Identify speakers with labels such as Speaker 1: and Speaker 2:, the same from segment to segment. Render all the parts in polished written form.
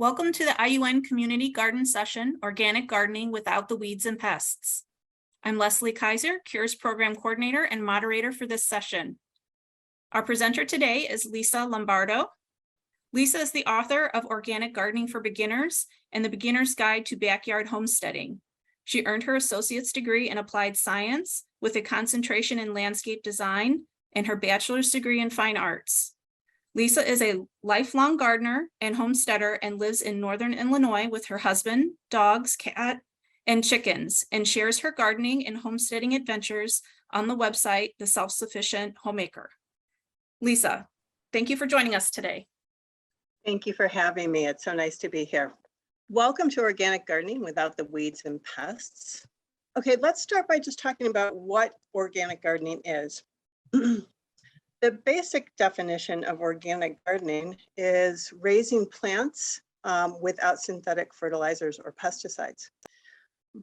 Speaker 1: Welcome to the IUN Community Garden Session, Organic Gardening Without the Weeds and Pests. I'm Leslie Kaiser, Cures Program Coordinator and moderator for this session. Our presenter today is Lisa Lombardo. Lisa is the author of Organic Gardening for Beginners and the Beginner's Guide to Backyard Homesteading. She earned her associate's degree in applied science with a concentration in landscape design and her bachelor's degree in fine arts. Lisa is a lifelong gardener and homesteader and lives in northern Illinois with her husband, dogs, cat, and chickens, and shares her gardening and homesteading adventures on the website, The Self-Sufficient Homemaker. Lisa, thank you for joining us today.
Speaker 2: Thank you for having me. It's so nice to be here. Welcome to Organic Gardening Without the Weeds and Pests. Okay, let's start by just talking about what organic gardening is. The basic definition of organic gardening is raising plants without synthetic fertilizers or pesticides.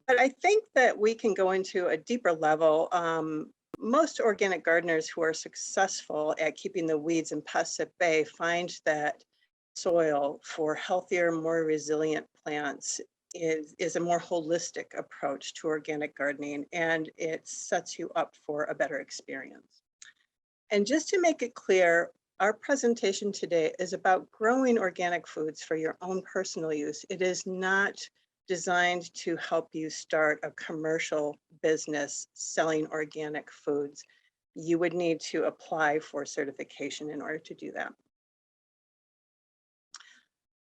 Speaker 2: But I think that we can go into a deeper level. Most organic gardeners who are successful at keeping the weeds and pests at bay find that soil for healthier, more resilient plants is a more holistic approach to organic gardening, and it sets you up for a better experience. And just to make it clear, our presentation today is about growing organic foods for your own personal use. It is not designed to help you start a commercial business selling organic foods. You would need to apply for certification in order to do that.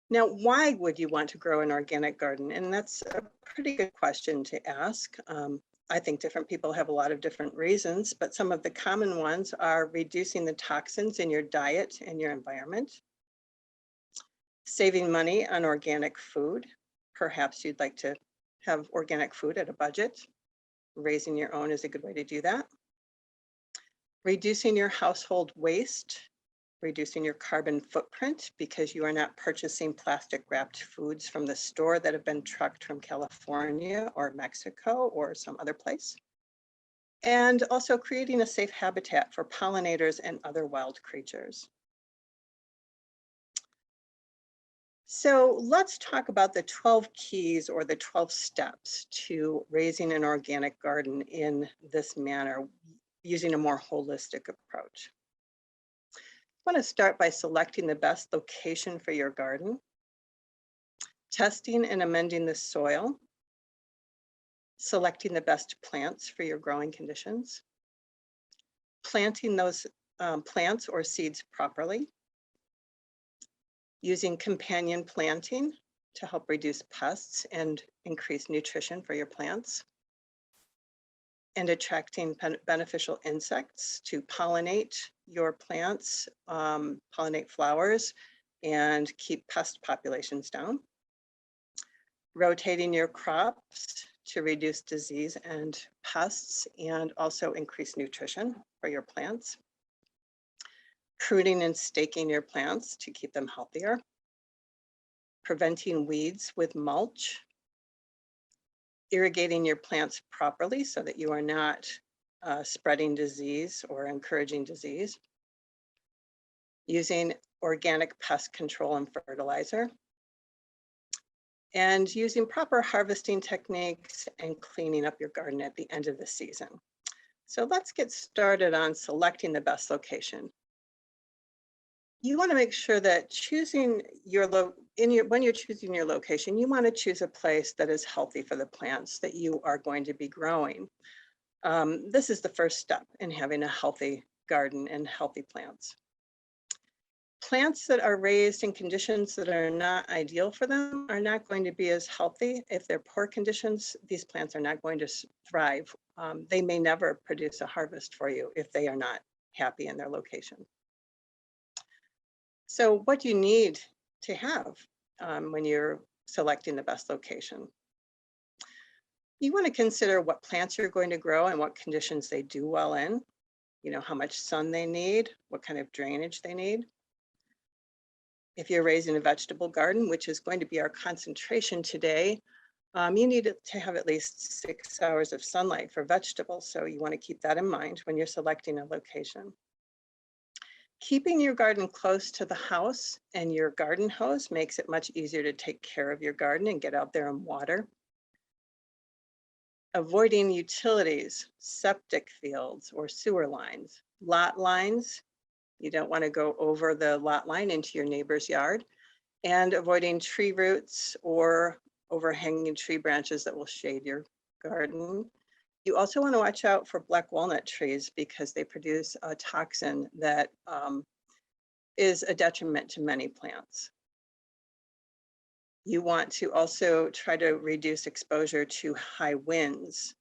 Speaker 2: Now, why would you want to grow an organic garden? And that's a pretty good question to ask. I think different people have a lot of different reasons, but some of the common ones are reducing the toxins in your diet and your environment, saving money on organic food. Perhaps you'd like to have organic food at a budget. Raising your own is a good way to do that. Reducing your household waste, reducing your carbon footprint because you are not purchasing plastic wrapped foods from the store that have been trucked from California or Mexico or some other place. And also creating a safe habitat for pollinators and other wild creatures. So let's talk about the 12 keys or the 12 steps to raising an organic garden in this manner, using a more holistic approach. I want to start by selecting the best location for your garden, testing and amending the soil, selecting the best plants for your growing conditions, planting those plants or seeds properly, using companion planting to help reduce pests and increase nutrition for your plants, and attracting beneficial insects to pollinate your plants, pollinate flowers, and keep pest populations down. Rotating your crops to reduce disease and pests and also increase nutrition for your plants. Pruning and staking your plants to keep them healthier. Preventing weeds with mulch. Irrigating your plants properly so that you are not spreading disease or encouraging disease. Using organic pest control and fertilizer. And using proper harvesting techniques and cleaning up your garden at the end of the season. So let's get started on selecting the best location. You want to make sure that choosing your when you're choosing your location, you want to choose a place that is healthy for the plants that you are going to be growing. This is the first step in having a healthy garden and healthy plants. Plants that are raised in conditions that are not ideal for them are not going to be as healthy. If they're poor conditions, these plants are not going to thrive. They may never produce a harvest for you if they are not happy in their location. So what do you need to have when you're selecting the best location? You want to consider what plants you're going to grow and what conditions they do well in. You know, how much sun they need, what kind of drainage they need. If you're raising a vegetable garden, which is going to be our concentration today, you need to have at least 6 hours of sunlight for vegetables. So you want to keep that in mind when you're selecting a location. Keeping your garden close to the house and your garden hose makes it much easier to take care of your garden and get out there and water. Avoiding utilities, septic fields, or sewer lines. Lot lines, you don't want to go over the lot line into your neighbor's yard. And avoiding tree roots or overhanging tree branches that will shade your garden. You also want to watch out for black walnut trees because they produce a toxin that is a detriment to many plants. You want to also try to reduce exposure to high winds,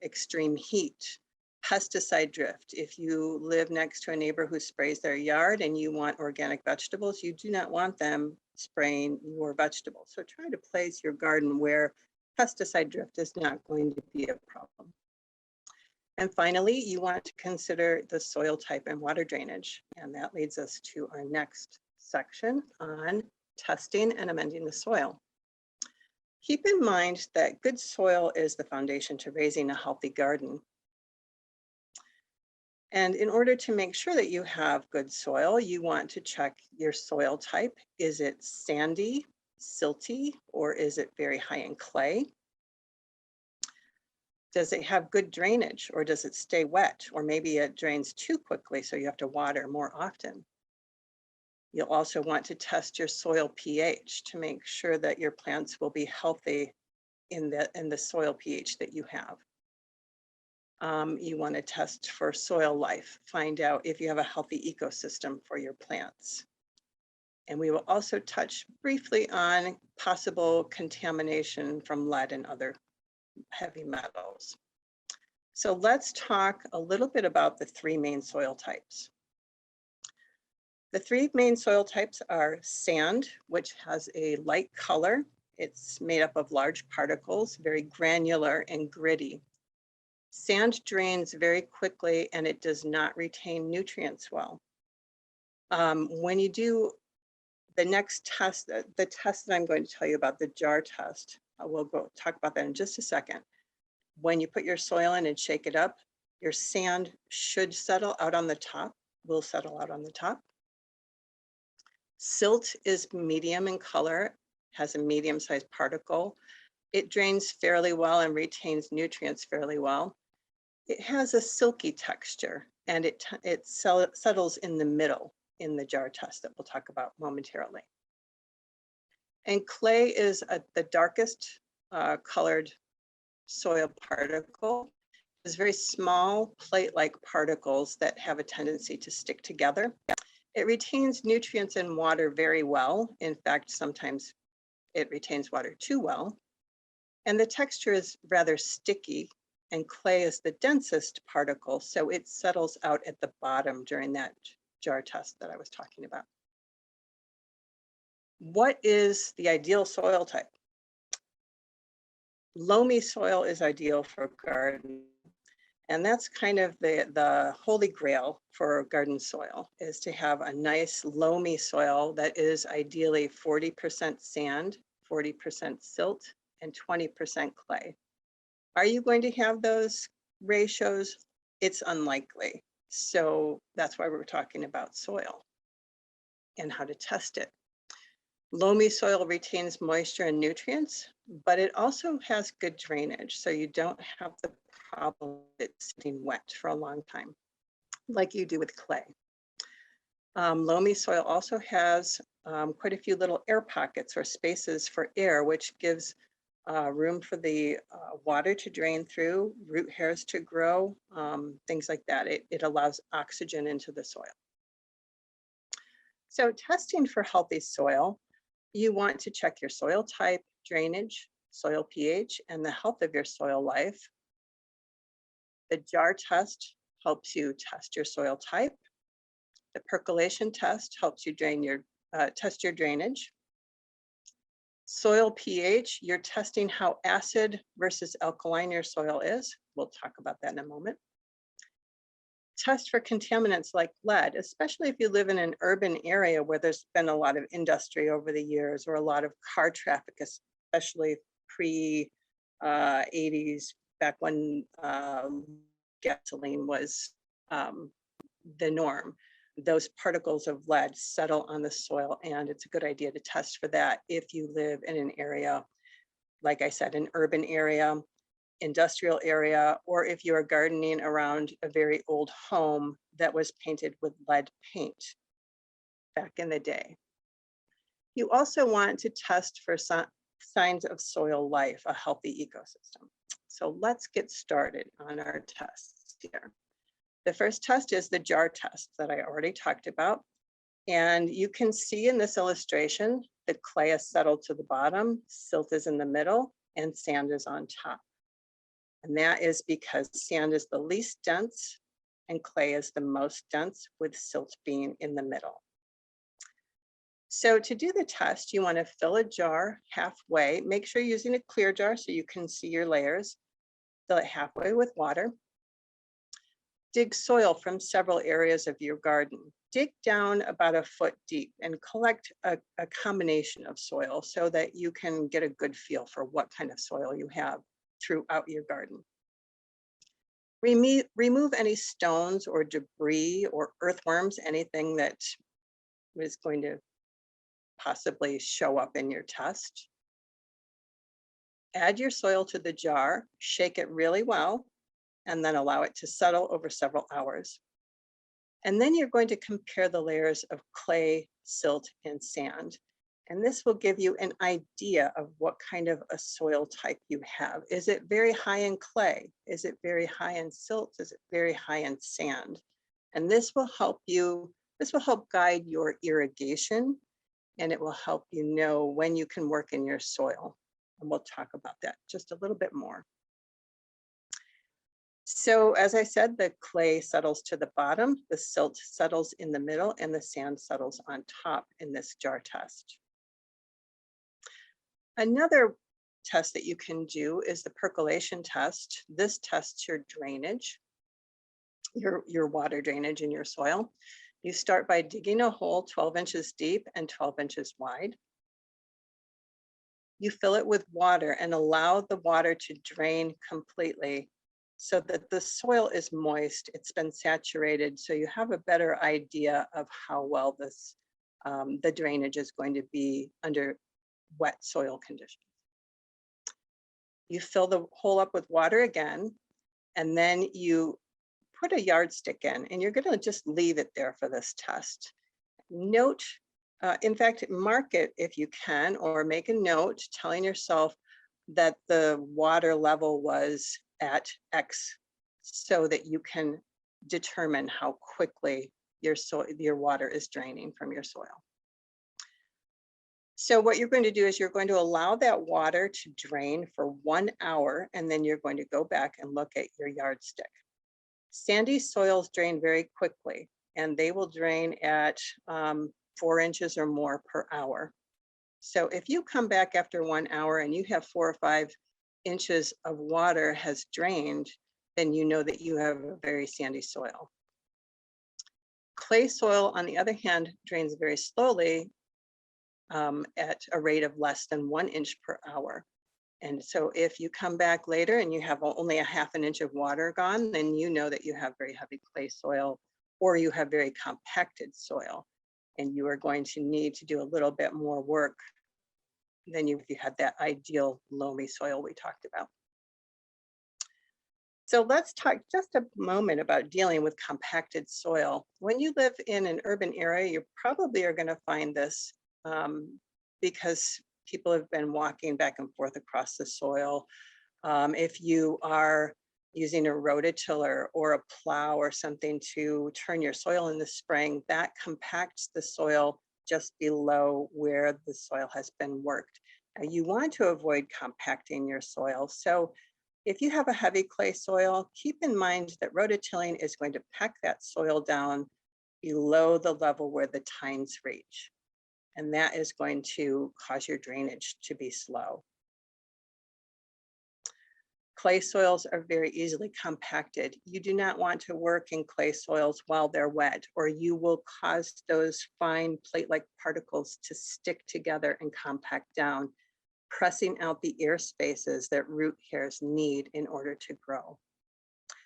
Speaker 2: extreme heat, pesticide drift. If you live next to a neighbor who sprays their yard and you want organic vegetables, you do not want them spraying your vegetables. So try to place your garden where pesticide drift is not going to be a problem. And finally, you want to consider the soil type and water drainage. And that leads us to our next section on testing and amending the soil. Keep in mind that good soil is the foundation to raising a healthy garden. And in order to make sure that you have good soil, you want to check your soil type. Is it sandy, silty, or is it very high in clay? Does it have good drainage, or does it stay wet? Or maybe it drains too quickly, so you have to water more often. You'll also want to test your soil pH to make sure that your plants will be healthy in the soil pH that you have. You want to test for soil life, find out if you have a healthy ecosystem for your plants. And we will also touch briefly on possible contamination from lead and other heavy metals. So let's talk a little bit about the three main soil types. The three main soil types are sand, which has a light color. It's made up of large particles, very granular and gritty. Sand drains very quickly and it does not retain nutrients well. When you do the next test, the test that I'm going to tell you about, the jar test, we'll go talk about that in just a second. When you put your soil in and shake it up, your sand should settle out on the top, will settle out on the top. Silt is medium in color, has a medium-sized particle. It drains fairly well and retains nutrients fairly well. It has a silky texture and it settles in the middle in the jar test that we'll talk about momentarily. And clay is the darkest colored soil particle. It's very small plate-like particles that have a tendency to stick together. It retains nutrients and water very well. In fact, sometimes it retains water too well. And the texture is rather sticky, and clay is the densest particle, so it settles out at the bottom during that jar test that I was talking about. What is the ideal soil type? Loamy soil is ideal for gardening. And that's kind of the holy grail for garden soil, is to have a nice loamy soil that is ideally 40% sand, 40% silt, and 20% clay. Are you going to have those ratios? It's unlikely. So that's why we're talking about soil and how to test it. Loamy soil retains moisture and nutrients, but it also has good drainage. So you don't have the problem of it sitting wet for a long time, like you do with clay. Loamy soil also has quite a few little air pockets or spaces for air, which gives room for the water to drain through, root hairs to grow, things like that. It allows oxygen into the soil. So testing for healthy soil, you want to check your soil type, drainage, soil pH, and the health of your soil life. The jar test helps you test your soil type. The percolation test helps you test your drainage. Soil pH, you're testing how acid versus alkaline your soil is. We'll talk about that in a moment. Test for contaminants like lead, especially if you live in an urban area where there's been a lot of industry over the years or a lot of car traffic, especially pre-80s, back when gasoline was the norm. those particles of lead settle on the soil, and it's a good idea to test for that if you live in an area, like I said, an urban area, industrial area, or if you are gardening around a very old home that was painted with lead paint back in the day. You also want to test for signs of soil life, a healthy ecosystem. So let's get started on our tests here. The first test is the jar test that I already talked about. And you can see in this illustration, the clay is settled to the bottom, silt is in the middle, and sand is on top. And that is because sand is the least dense and clay is the most dense, with silt being in the middle. So to do the test, you want to fill a jar halfway. Make sure you're using a clear jar so you can see your layers. Fill it halfway with water. Dig soil from several areas of your garden. Dig down about a foot deep and collect a combination of soil so that you can get a good feel for what kind of soil you have throughout your garden. Remove any stones or debris or earthworms, anything that is going to possibly show up in your test. Add your soil to the jar, shake it really well, and then allow it to settle over several hours. And then you're going to compare the layers of clay, silt, and sand. And this will give you an idea of what kind of a soil type you have. Is it very high in clay? Is it very high in silt? Is it very high in sand? And this will help guide your irrigation, and it will help you know when you can work in your soil. And we'll talk about that just a little bit more. So as I said, the clay settles to the bottom, the silt settles in the middle, and the sand settles on top in this jar test. Another test that you can do is the percolation test. This tests your drainage, your water drainage in your soil. You start by digging a hole 12 inches deep and 12 inches wide. You fill it with water and allow the water to drain completely so that the soil is moist, it's been saturated, so you have a better idea of how well this the drainage is going to be under wet soil conditions. You fill the hole up with water again, and then you put a yardstick in, and you're going to just leave it there for this test. Note, in fact, mark it if you can, or make a note telling yourself that the water level was at X so that you can determine how quickly your water is draining from your soil. So what you're going to do is you're going to allow that water to drain for 1 hour, and then you're going to go back and look at your yardstick. Sandy soils drain very quickly, and they will drain at 4 inches or more per hour. So if you come back after 1 hour and you have 4 or 5 inches of water has drained, then you know that you have a very sandy soil. Clay soil, on the other hand, drains very slowly at a rate of less than 1 inch per hour. And so if you come back later and you have only a ½ inch of water gone, then you know that you have very heavy clay soil, or you have very compacted soil, and you are going to need to do a little bit more work than if you had that ideal loamy soil we talked about. So let's talk just a moment about dealing with compacted soil. When you live in an urban area, you probably are going to find this because people have been walking back and forth across the soil. If you are using a rototiller or a plow or something to turn your soil in the spring, that compacts the soil just below where the soil has been worked. Now, you want to avoid compacting your soil. So if you have a heavy clay soil, keep in mind that rototilling is going to pack that soil down below the level where the tines reach. And that is going to cause your drainage to be slow. Clay soils are very easily compacted. You do not want to work in clay soils while they're wet, or you will cause those fine plate-like particles to stick together and compact down, pressing out the air spaces that root hairs need in order to grow.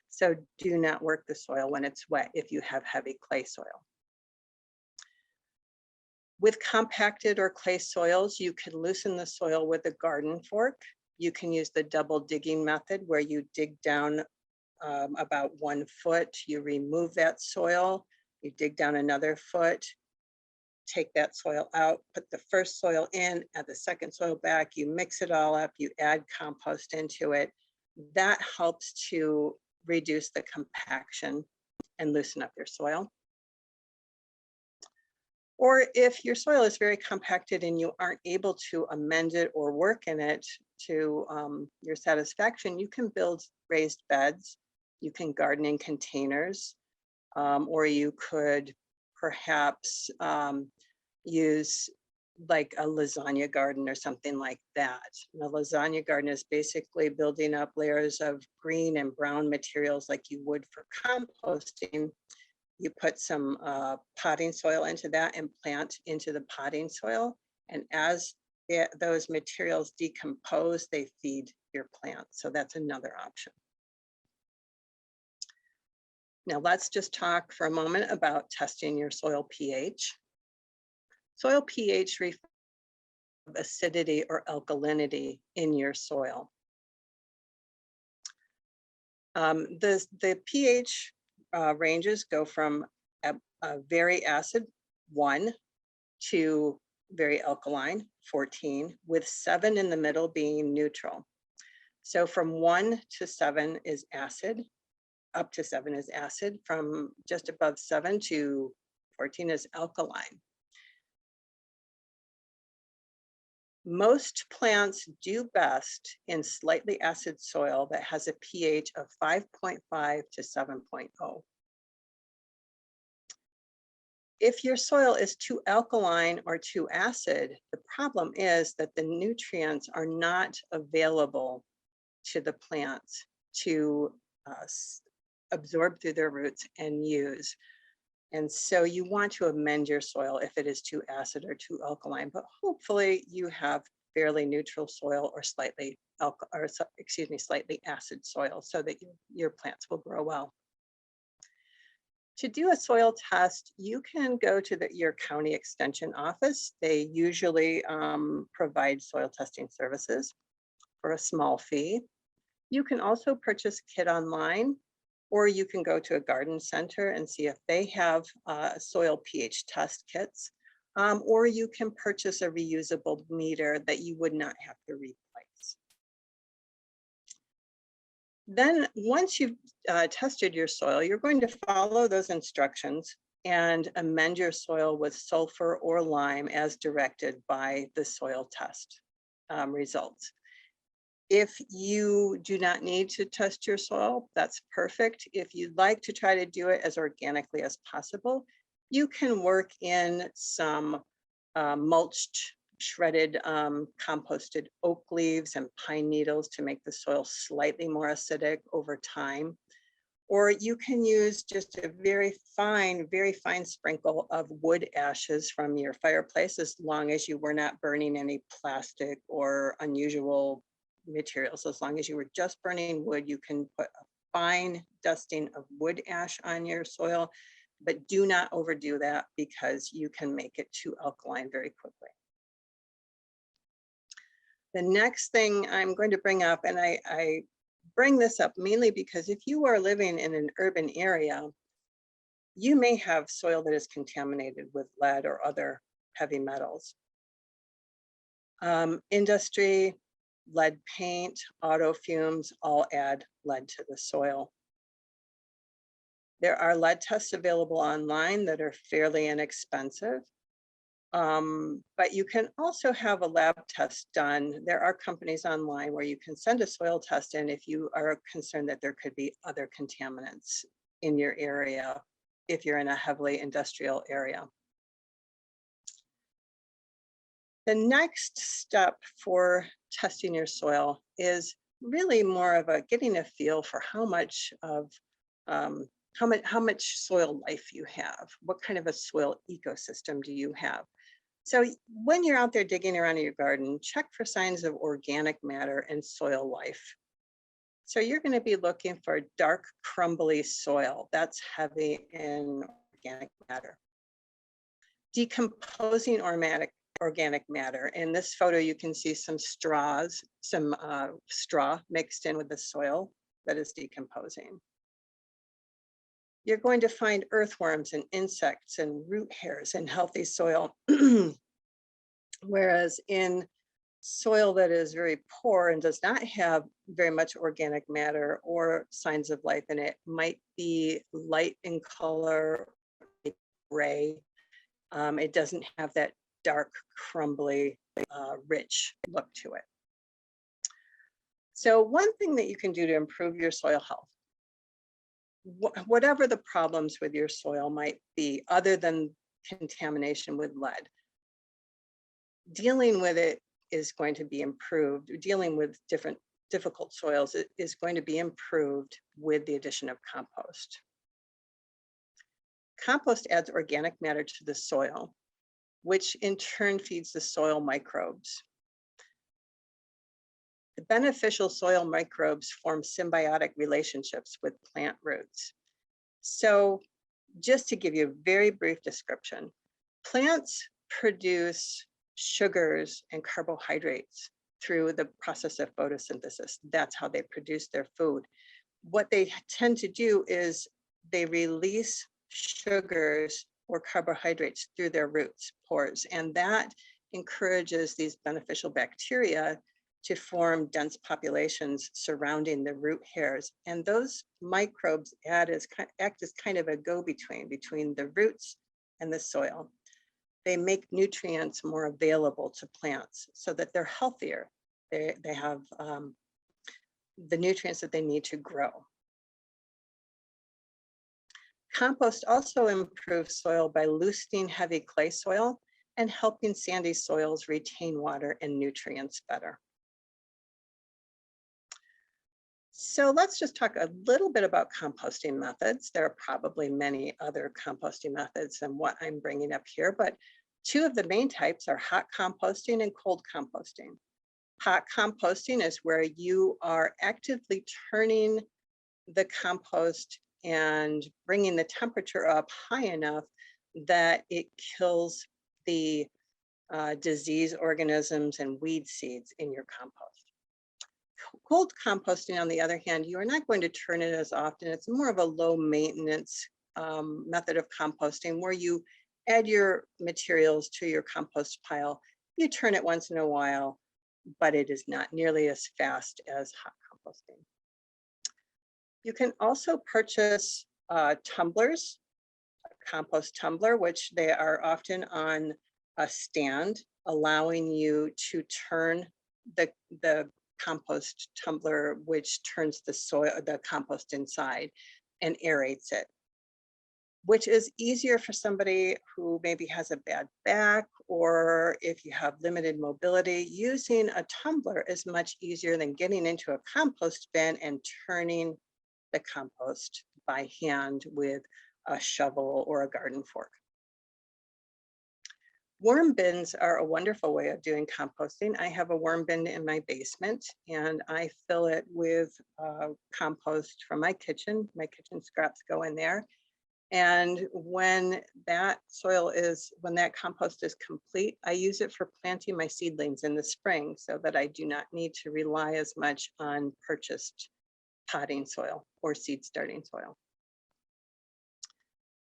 Speaker 2: So do not work the soil when it's wet if you have heavy clay soil. With compacted or clay soils, you can loosen the soil with a garden fork. You can use the double digging method where you dig down about 1 foot, you remove that soil, you dig down another foot, take that soil out, put the first soil in, add the second soil back, you mix it all up, you add compost into it. That helps to reduce the compaction and loosen up your soil. Or if your soil is very compacted and you aren't able to amend it or work in it to your satisfaction, you can build raised beds, you can garden in containers, or you could perhaps use like a lasagna garden or something like that. And a lasagna garden is basically building up layers of green and brown materials like you would for composting. You put some potting soil into that and plant into the potting soil. And as those materials decompose, they feed your plant. So that's another option. Now let's just talk for a moment about testing your soil pH. Soil pH refers to acidity or alkalinity in your soil. The pH ranges go from a very acid, 1, to very alkaline, 14, with 7 in the middle being neutral. So from 1 to 7 is acid, up to 7 is acid, from just above 7 to 14 is alkaline. Most plants do best in slightly acid soil that has a pH of 5.5 to 7.0. If your soil is too alkaline or too acid, the problem is that the nutrients are not available to the plants to absorb through their roots and use. And so you want to amend your soil if it is too acid or too alkaline, but hopefully you have fairly neutral soil or slightly acid soil so that your plants will grow well. To do a soil test, you can go to your county extension office. They usually provide soil testing services for a small fee. You can also purchase a kit online, or you can go to a garden center and see if they have soil pH test kits, or you can purchase a reusable meter that you would not have to replace. Then once you've tested your soil, you're going to follow those instructions and amend your soil with sulfur or lime as directed by the soil test results. If you do not need to test your soil, that's perfect. If you'd like to try to do it as organically as possible, you can work in some mulched, shredded, composted oak leaves and pine needles to make the soil slightly more acidic over time. Or you can use just a very fine sprinkle of wood ashes from your fireplace, as long as you were not burning any plastic or unusual materials. As long as you were just burning wood, you can put a fine dusting of wood ash on your soil, but do not overdo that because you can make it too alkaline very quickly. The next thing I'm going to bring up, and I bring this up mainly because if you are living in an urban area, you may have soil that is contaminated with lead or other heavy metals. Industry, lead paint, auto fumes all add lead to the soil. There are lead tests available online that are fairly inexpensive, but you can also have a lab test done. There are companies online where you can send a soil test in if you are concerned that there could be other contaminants in your area, if you're in a heavily industrial area. The next step for testing your soil is really more of getting a feel for how much soil life you have. What kind of a soil ecosystem do you have? So when you're out there digging around in your garden, check for signs of organic matter and soil life. So you're going to be looking for dark, crumbly soil that's heavy in organic matter. decomposing organic matter. In this photo, you can see some straw mixed in with the soil that is decomposing. You're going to find earthworms and insects and root hairs in healthy soil. Whereas in soil that is very poor and does not have very much organic matter or signs of life in it, might be light in color, gray. It doesn't have that dark, crumbly, rich look to it. So one thing that you can do to improve your soil health, whatever the problems with your soil might be, other than contamination with lead, dealing with it is going to be improved. Dealing with difficult soils is going to be improved with the addition of compost. Compost adds organic matter to the soil, which in turn feeds the soil microbes. The beneficial soil microbes form symbiotic relationships with plant roots. So just to give you a very brief description, plants produce sugars and carbohydrates through the process of photosynthesis. That's how they produce their food. What they tend to do is they release sugars or carbohydrates through their roots, pores, and that encourages these beneficial bacteria to form dense populations surrounding the root hairs. And those microbes act as kind of a go-between between the roots and the soil. They make nutrients more available to plants so that they're healthier. They have the nutrients that they need to grow. Compost also improves soil by loosening heavy clay soil and helping sandy soils retain water and nutrients better. So let's just talk a little bit about composting methods. There are probably many other composting methods than what I'm bringing up here, but two of the main types are hot composting and cold composting. Hot composting is where you are actively turning the compost and bringing the temperature up high enough that it kills the disease organisms and weed seeds in your compost. Cold composting, on the other hand, you are not going to turn it as often. It's more of a low maintenance method of composting where you add your materials to your compost pile. You turn it once in a while, but it is not nearly as fast as hot composting. You can also purchase tumblers, a compost tumbler, which they are often on a stand, allowing you to turn the compost tumbler, which turns the compost inside and aerates it, which is easier for somebody who maybe has a bad back, or if you have limited mobility. Using a tumbler is much easier than getting into a compost bin and turning the compost by hand with a shovel or a garden fork. Worm bins are a wonderful way of doing composting. I have a worm bin in my basement and I fill it with compost from my kitchen. My kitchen scraps go in there. And when that compost is complete, I use it for planting my seedlings in the spring so that I do not need to rely as much on purchased potting soil or seed starting soil.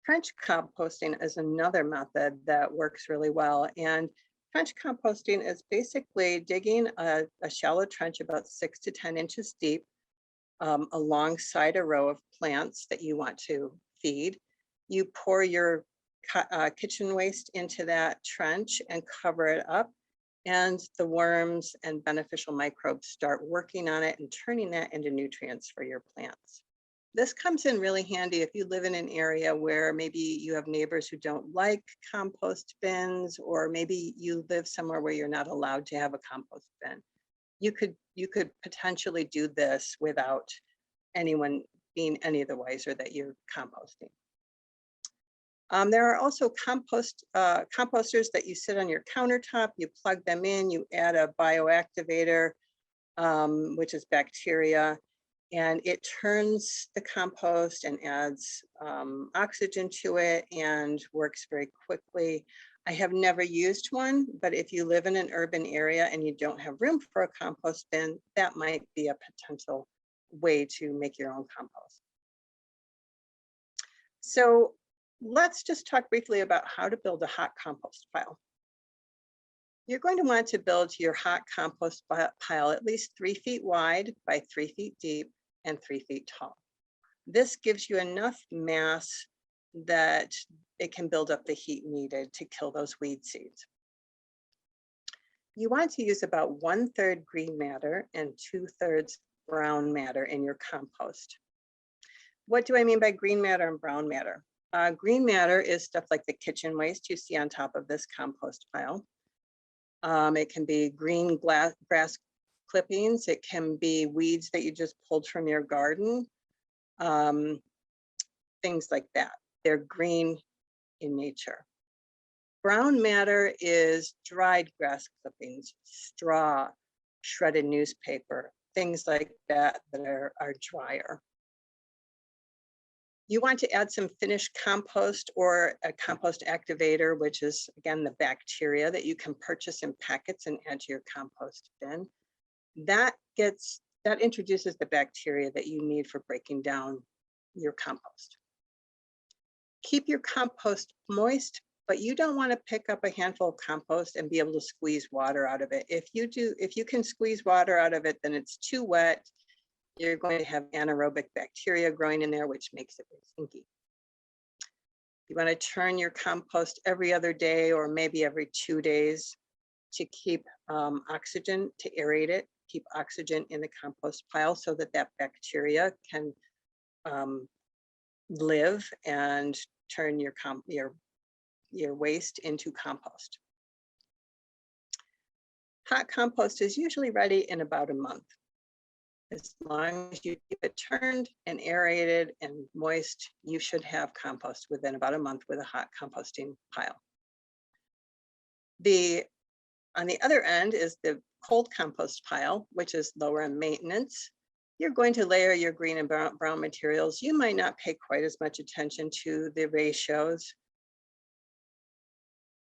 Speaker 2: Trench composting is another method that works really well. And trench composting is basically digging a shallow trench about 6 to 10 inches deep alongside a row of plants that you want to feed. You pour your kitchen waste into that trench and cover it up, and the worms and beneficial microbes start working on it and turning that into nutrients for your plants. This comes in really handy if you live in an area where maybe you have neighbors who don't like compost bins, or maybe you live somewhere where you're not allowed to have a compost bin. You could potentially do this without anyone being any the wiser that you're composting. There are also composters that you sit on your countertop, you plug them in, you add a bioactivator, which is bacteria, and it turns the compost and adds oxygen to it and works very quickly. I have never used one, but if you live in an urban area and you don't have room for a compost bin, that might be a potential way to make your own compost. So let's just talk briefly about how to build a hot compost pile. You're going to want to build your hot compost pile at least 3 feet wide by 3 feet deep and 3 feet tall. This gives you enough mass that it can build up the heat needed to kill those weed seeds. You want to use about 1/3 green matter and 2/3 brown matter in your compost. What do I mean by green matter and brown matter? Green matter is stuff like the kitchen waste you see on top of this compost pile. It can be green grass clippings. It can be weeds that you just pulled from your garden. Things like that. They're green in nature. Brown matter is dried grass clippings, straw, shredded newspaper, things like that that are drier. You want to add some finished compost or a compost activator, which is, again, the bacteria that you can purchase in packets and add to your compost bin. That introduces the bacteria that you need for breaking down your compost. Keep your compost moist, but you don't want to pick up a handful of compost and be able to squeeze water out of it. If you can squeeze water out of it, then it's too wet. You're going to have anaerobic bacteria growing in there, which makes it stinky. You want to turn your compost every other day or maybe every 2 days to keep oxygen, to aerate it, keep oxygen in the compost pile so that bacteria can live and turn your waste into compost. Hot compost is usually ready in about a month. As long as you keep it turned and aerated and moist, you should have compost within about a month with a hot composting pile. On the other end is the cold compost pile, which is lower in maintenance. You're going to layer your green and brown materials. You might not pay quite as much attention to the ratios.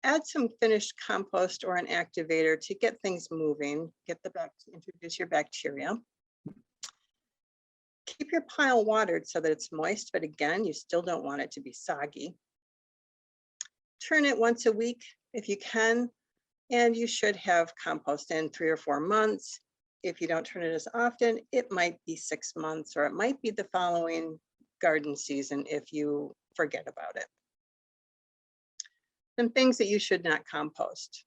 Speaker 2: Add some finished compost or an activator to get things moving, introduce your bacteria. Keep your pile watered so that it's moist, but again, you still don't want it to be soggy. Turn it once a week if you can, and you should have compost in 3 or 4 months. If you don't turn it as often, it might be 6 months, or it might be the following garden season if you forget about it. Some things that you should not compost.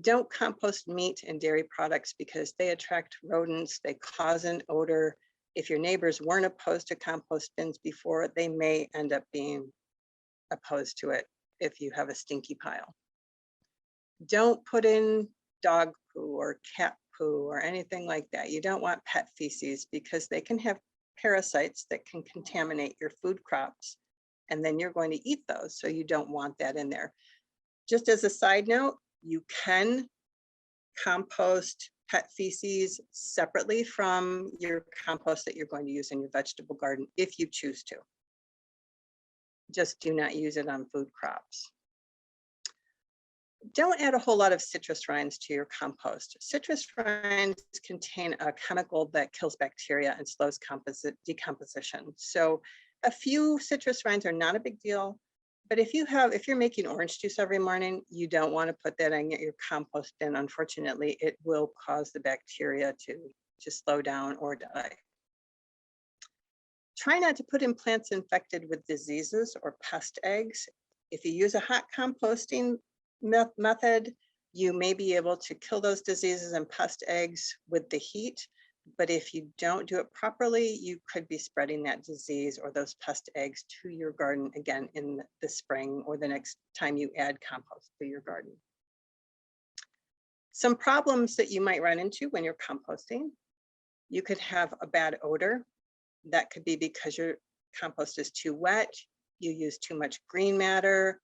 Speaker 2: Don't compost meat and dairy products because they attract rodents, they cause an odor. If your neighbors weren't opposed to compost bins before, they may end up being opposed to it if you have a stinky pile. Don't put in dog poo or cat poo or anything like that. You don't want pet feces because they can have parasites that can contaminate your food crops, and then you're going to eat those. So you don't want that in there. Just as a side note, you can compost pet feces separately from your compost that you're going to use in your vegetable garden if you choose to. Just do not use it on food crops. Don't add a whole lot of citrus rinds to your compost. Citrus rinds contain a chemical that kills bacteria and slows decomposition. So a few citrus rinds are not a big deal. But if you're making orange juice every morning, you don't want to put that in your compost bin. Unfortunately, it will cause the bacteria to slow down or die. Try not to put in plants infected with diseases or pest eggs. If you use a hot composting method, you may be able to kill those diseases and pest eggs with the heat. But if you don't do it properly, you could be spreading that disease or those pest eggs to your garden again in the spring or the next time you add compost to your garden. Some problems that you might run into when you're composting: you could have a bad odor. That could be because your compost is too wet, you use too much green matter,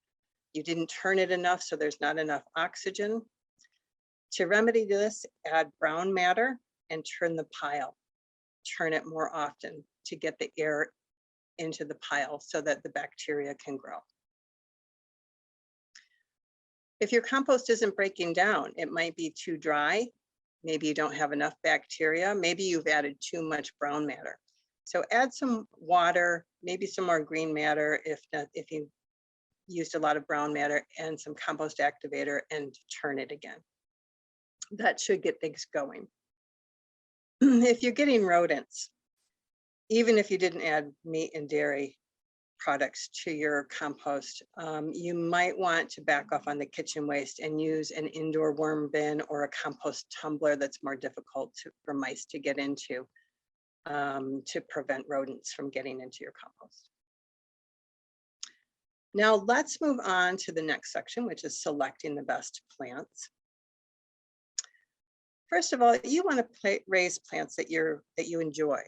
Speaker 2: you didn't turn it enough, so there's not enough oxygen. To remedy this, add brown matter and turn the pile. Turn it more often to get the air into the pile so that the bacteria can grow. If your compost isn't breaking down, it might be too dry. Maybe you don't have enough bacteria. Maybe you've added too much brown matter. So add some water, maybe some more green matter if you used a lot of brown matter, and some compost activator, and turn it again. That should get things going. If you're getting rodents, even if you didn't add meat and dairy products to your compost, you might want to back off on the kitchen waste and use an indoor worm bin or a compost tumbler that's more difficult for mice to get into, to prevent rodents from getting into your compost. Now let's move on to the next section, which is selecting the best plants. First of all, you want to raise plants that you enjoy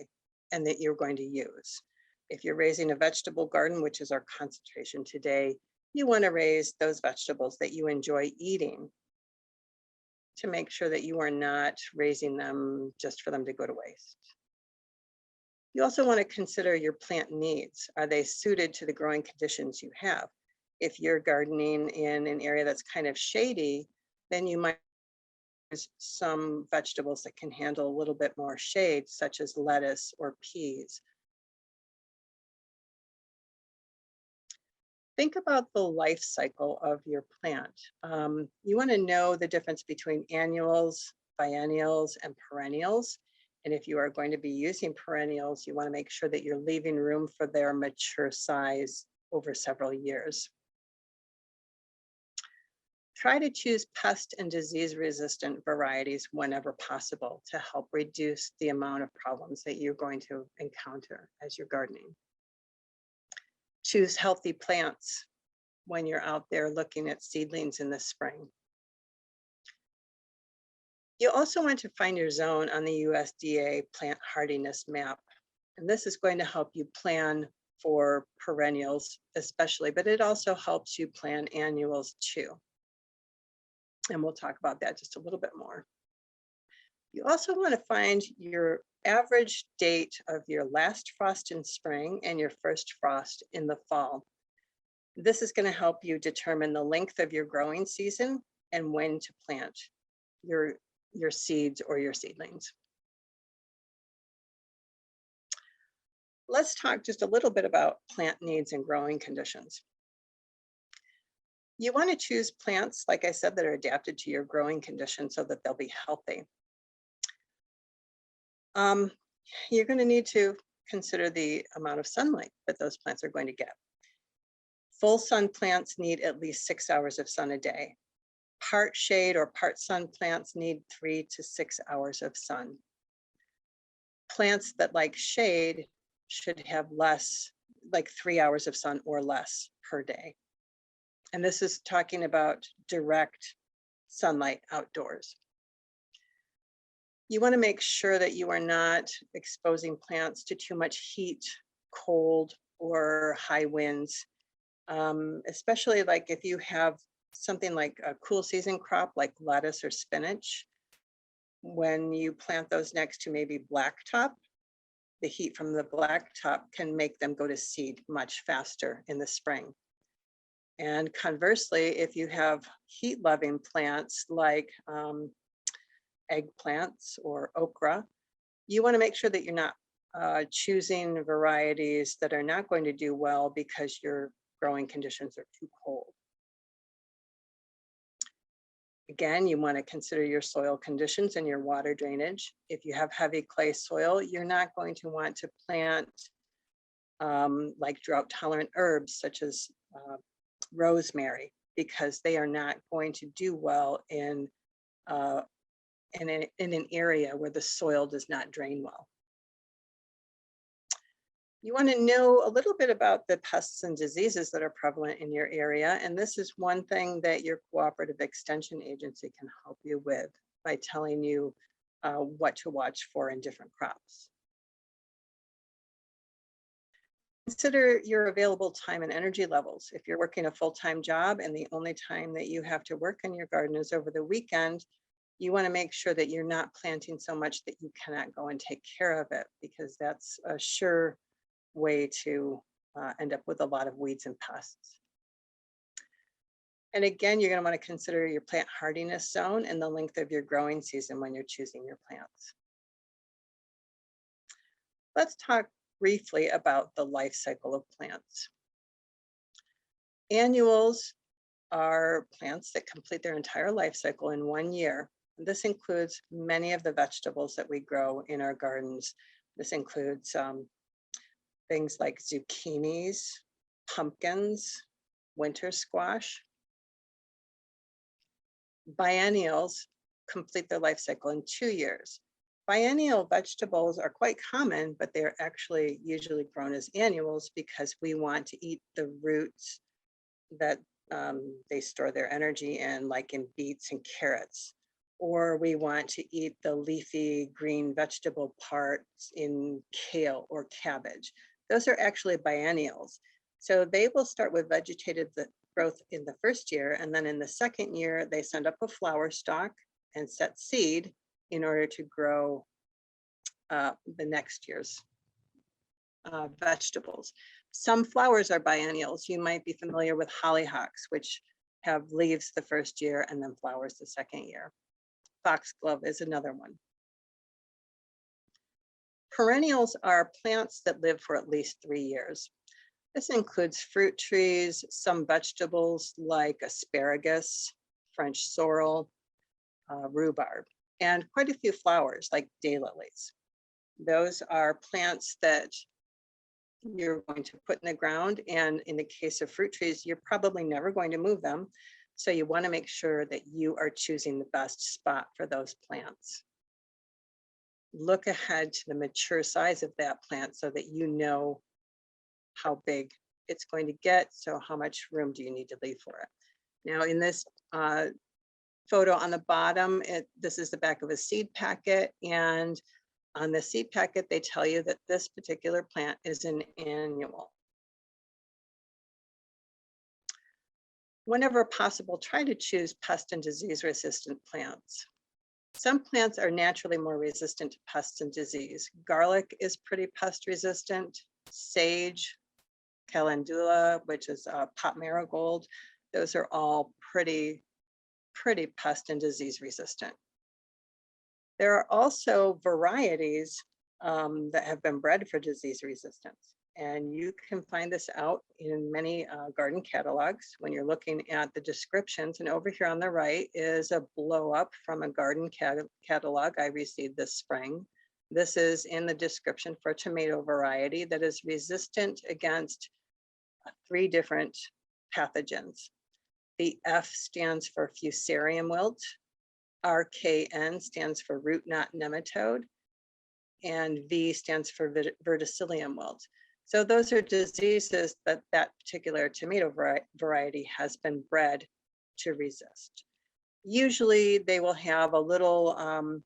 Speaker 2: and that you're going to use. If you're raising a vegetable garden, which is our concentration today, you want to raise those vegetables that you enjoy eating, to make sure that you are not raising them just for them to go to waste. You also want to consider your plant needs. Are they suited to the growing conditions you have? If you're gardening in an area that's kind of shady, then you might use some vegetables that can handle a little bit more shade, such as lettuce or peas. Think about the life cycle of your plant. You want to know the difference between annuals, biennials, and perennials. And if you are going to be using perennials, you want to make sure that you're leaving room for their mature size over several years. Try to choose pest and disease resistant varieties whenever possible to help reduce the amount of problems that you're going to encounter as you're gardening. Choose healthy plants when you're out there looking at seedlings in the spring. You also want to find your zone on the USDA plant hardiness map. And this is going to help you plan for perennials especially, but it also helps you plan annuals too. And we'll talk about that just a little bit more. You also want to find your average date of your last frost in spring and your first frost in the fall. This is going to help you determine the length of your growing season and when to plant your seeds or your seedlings. Let's talk just a little bit about plant needs and growing conditions. You want to choose plants, like I said, that are adapted to your growing conditions so that they'll be healthy. You're going to need to consider the amount of sunlight that those plants are going to get. Full sun plants need at least 6 hours of sun a day. Part shade or part sun plants need 3 to 6 hours of sun. Plants that like shade should have less, like 3 hours of sun or less per day. And this is talking about direct sunlight outdoors. You want to make sure that you are not exposing plants to too much heat, cold, or high winds, especially like if you have something like a cool season crop like lettuce or spinach. When you plant those next to maybe blacktop, the heat from the blacktop can make them go to seed much faster in the spring. And conversely, if you have heat-loving plants like eggplants or okra, you want to make sure that you're not choosing varieties that are not going to do well because your growing conditions are too cold. Again, you want to consider your soil conditions and your water drainage. If you have heavy clay soil, you're not going to want to plant like drought-tolerant herbs such as rosemary, because they are not going to do well in an area where the soil does not drain well. You want to know a little bit about the pests and diseases that are prevalent in your area, and this is one thing that your cooperative extension agency can help you with by telling you what to watch for in different crops. Consider your available time and energy levels. If you're working a full-time job and the only time that you have to work in your garden is over the weekend, you want to make sure that you're not planting so much that you cannot go and take care of it, because that's a sure way to end up with a lot of weeds and pests. And again, you're going to want to consider your plant hardiness zone and the length of your growing season when you're choosing your plants. Let's talk briefly about the life cycle of plants. Annuals are plants that complete their entire life cycle in 1 year. This includes many of the vegetables that we grow in our gardens. This includes things like zucchinis, pumpkins, winter squash. Biennials complete their life cycle in 2 years. Biennial vegetables are quite common, but they're actually usually grown as annuals because we want to eat the roots that they store their energy in, like in beets and carrots. Or we want to eat the leafy green vegetable parts in kale or cabbage. Those are actually biennials. So they will start with vegetative growth in the first year, and then in the second year, they send up a flower stalk and set seed in order to grow the next year's vegetables. Some flowers are biennials. You might be familiar with hollyhocks, which have leaves the first year and then flowers the second year. Foxglove is another one. Perennials are plants that live for at least 3 years. This includes fruit trees, some vegetables like asparagus, French sorrel, rhubarb, and quite a few flowers like daylilies. Those are plants that you're going to put in the ground, and in the case of fruit trees, you're probably never going to move them. So you want to make sure that you are choosing the best spot for those plants. Look ahead to the mature size of that plant so that you know how big it's going to get. So how much room do you need to leave for it? Now in this photo on the bottom, this is the back of a seed packet, and on the seed packet, they tell you that this particular plant is an annual. Whenever possible, try to choose pest and disease resistant plants. Some plants are naturally more resistant to pests and disease. Garlic is pretty pest resistant. Sage, calendula, which is pot marigold, those are all pretty pest and disease resistant. There are also varieties that have been bred for disease resistance. And you can find this out in many garden catalogs when you're looking at the descriptions. And over here on the right is a blow up from a garden catalog I received this spring. This is in the description for a tomato variety that is resistant against 3 different pathogens. The F stands for Fusarium wilt, RKN stands for root knot nematode, and V stands for verticillium wilt. So those are diseases that that particular tomato variety has been bred to resist. Usually they will have a little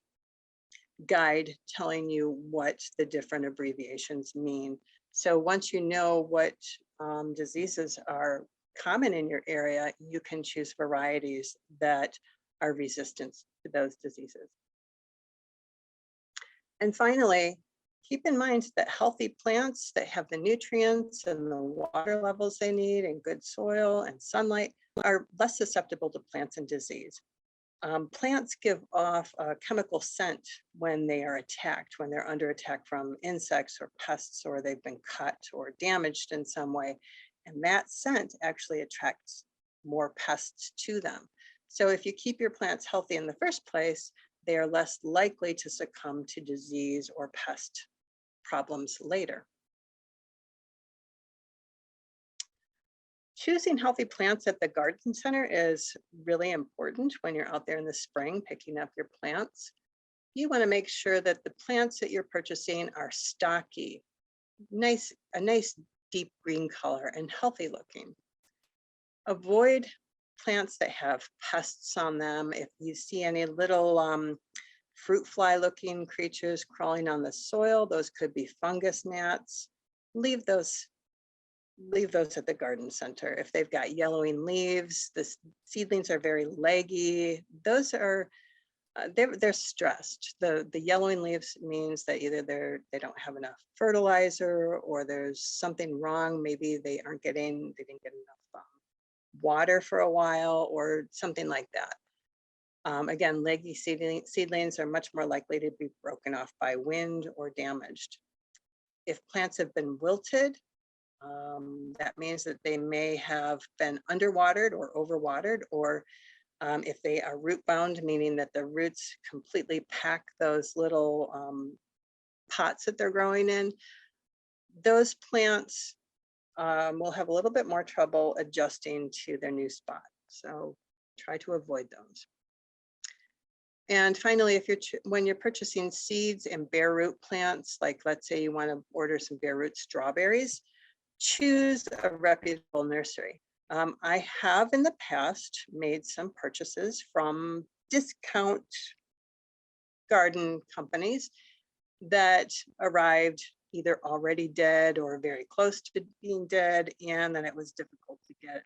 Speaker 2: guide telling you what the different abbreviations mean. So once you know what diseases are common in your area, you can choose varieties that are resistant to those diseases. And finally, keep in mind that healthy plants that have the nutrients and the water levels they need and good soil and sunlight are less susceptible to plants and disease. Plants give off a chemical scent when they are attacked, when they're under attack from insects or pests, or they've been cut or damaged in some way. And that scent actually attracts more pests to them. So if you keep your plants healthy in the first place, they are less likely to succumb to disease or pest problems later. Choosing healthy plants at the garden center is really important when you're out there in the spring picking up your plants. You want to make sure that the plants that you're purchasing are stocky, a nice deep green color and healthy looking. Avoid plants that have pests on them. If you see any little fruit fly looking creatures crawling on the soil, those could be fungus gnats. Leave those at the garden center. If they've got yellowing leaves, the seedlings are very leggy, those are they're stressed. The yellowing leaves means that either they don't have enough fertilizer or there's something wrong. Maybe they didn't get enough water for a while or something like that. Again, leggy seedlings are much more likely to be broken off by wind or damaged. If plants have been wilted, that means that they may have been underwatered or overwatered, or if they are root bound, meaning that the roots completely pack those little pots that they're growing in, those plants will have a little bit more trouble adjusting to their new spot. So try to avoid those. And finally, when you're purchasing seeds and bare root plants, like let's say you want to order some bare root strawberries, choose a reputable nursery. I have in the past made some purchases from discount garden companies that arrived either already dead or very close to being dead, and then it was difficult to get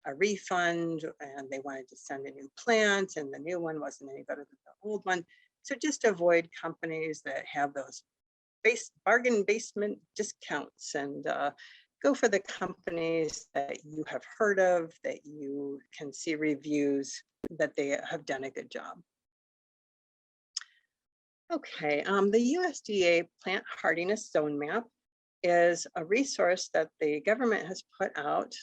Speaker 2: a refund, and they wanted to send a new plant, and the new one wasn't any better than the old one. So just avoid companies that have those bargain basement discounts, and go for the companies that you have heard of, that you can see reviews that they have done a good job. Okay, the USDA Plant Hardiness Zone Map is a resource that the government has put out,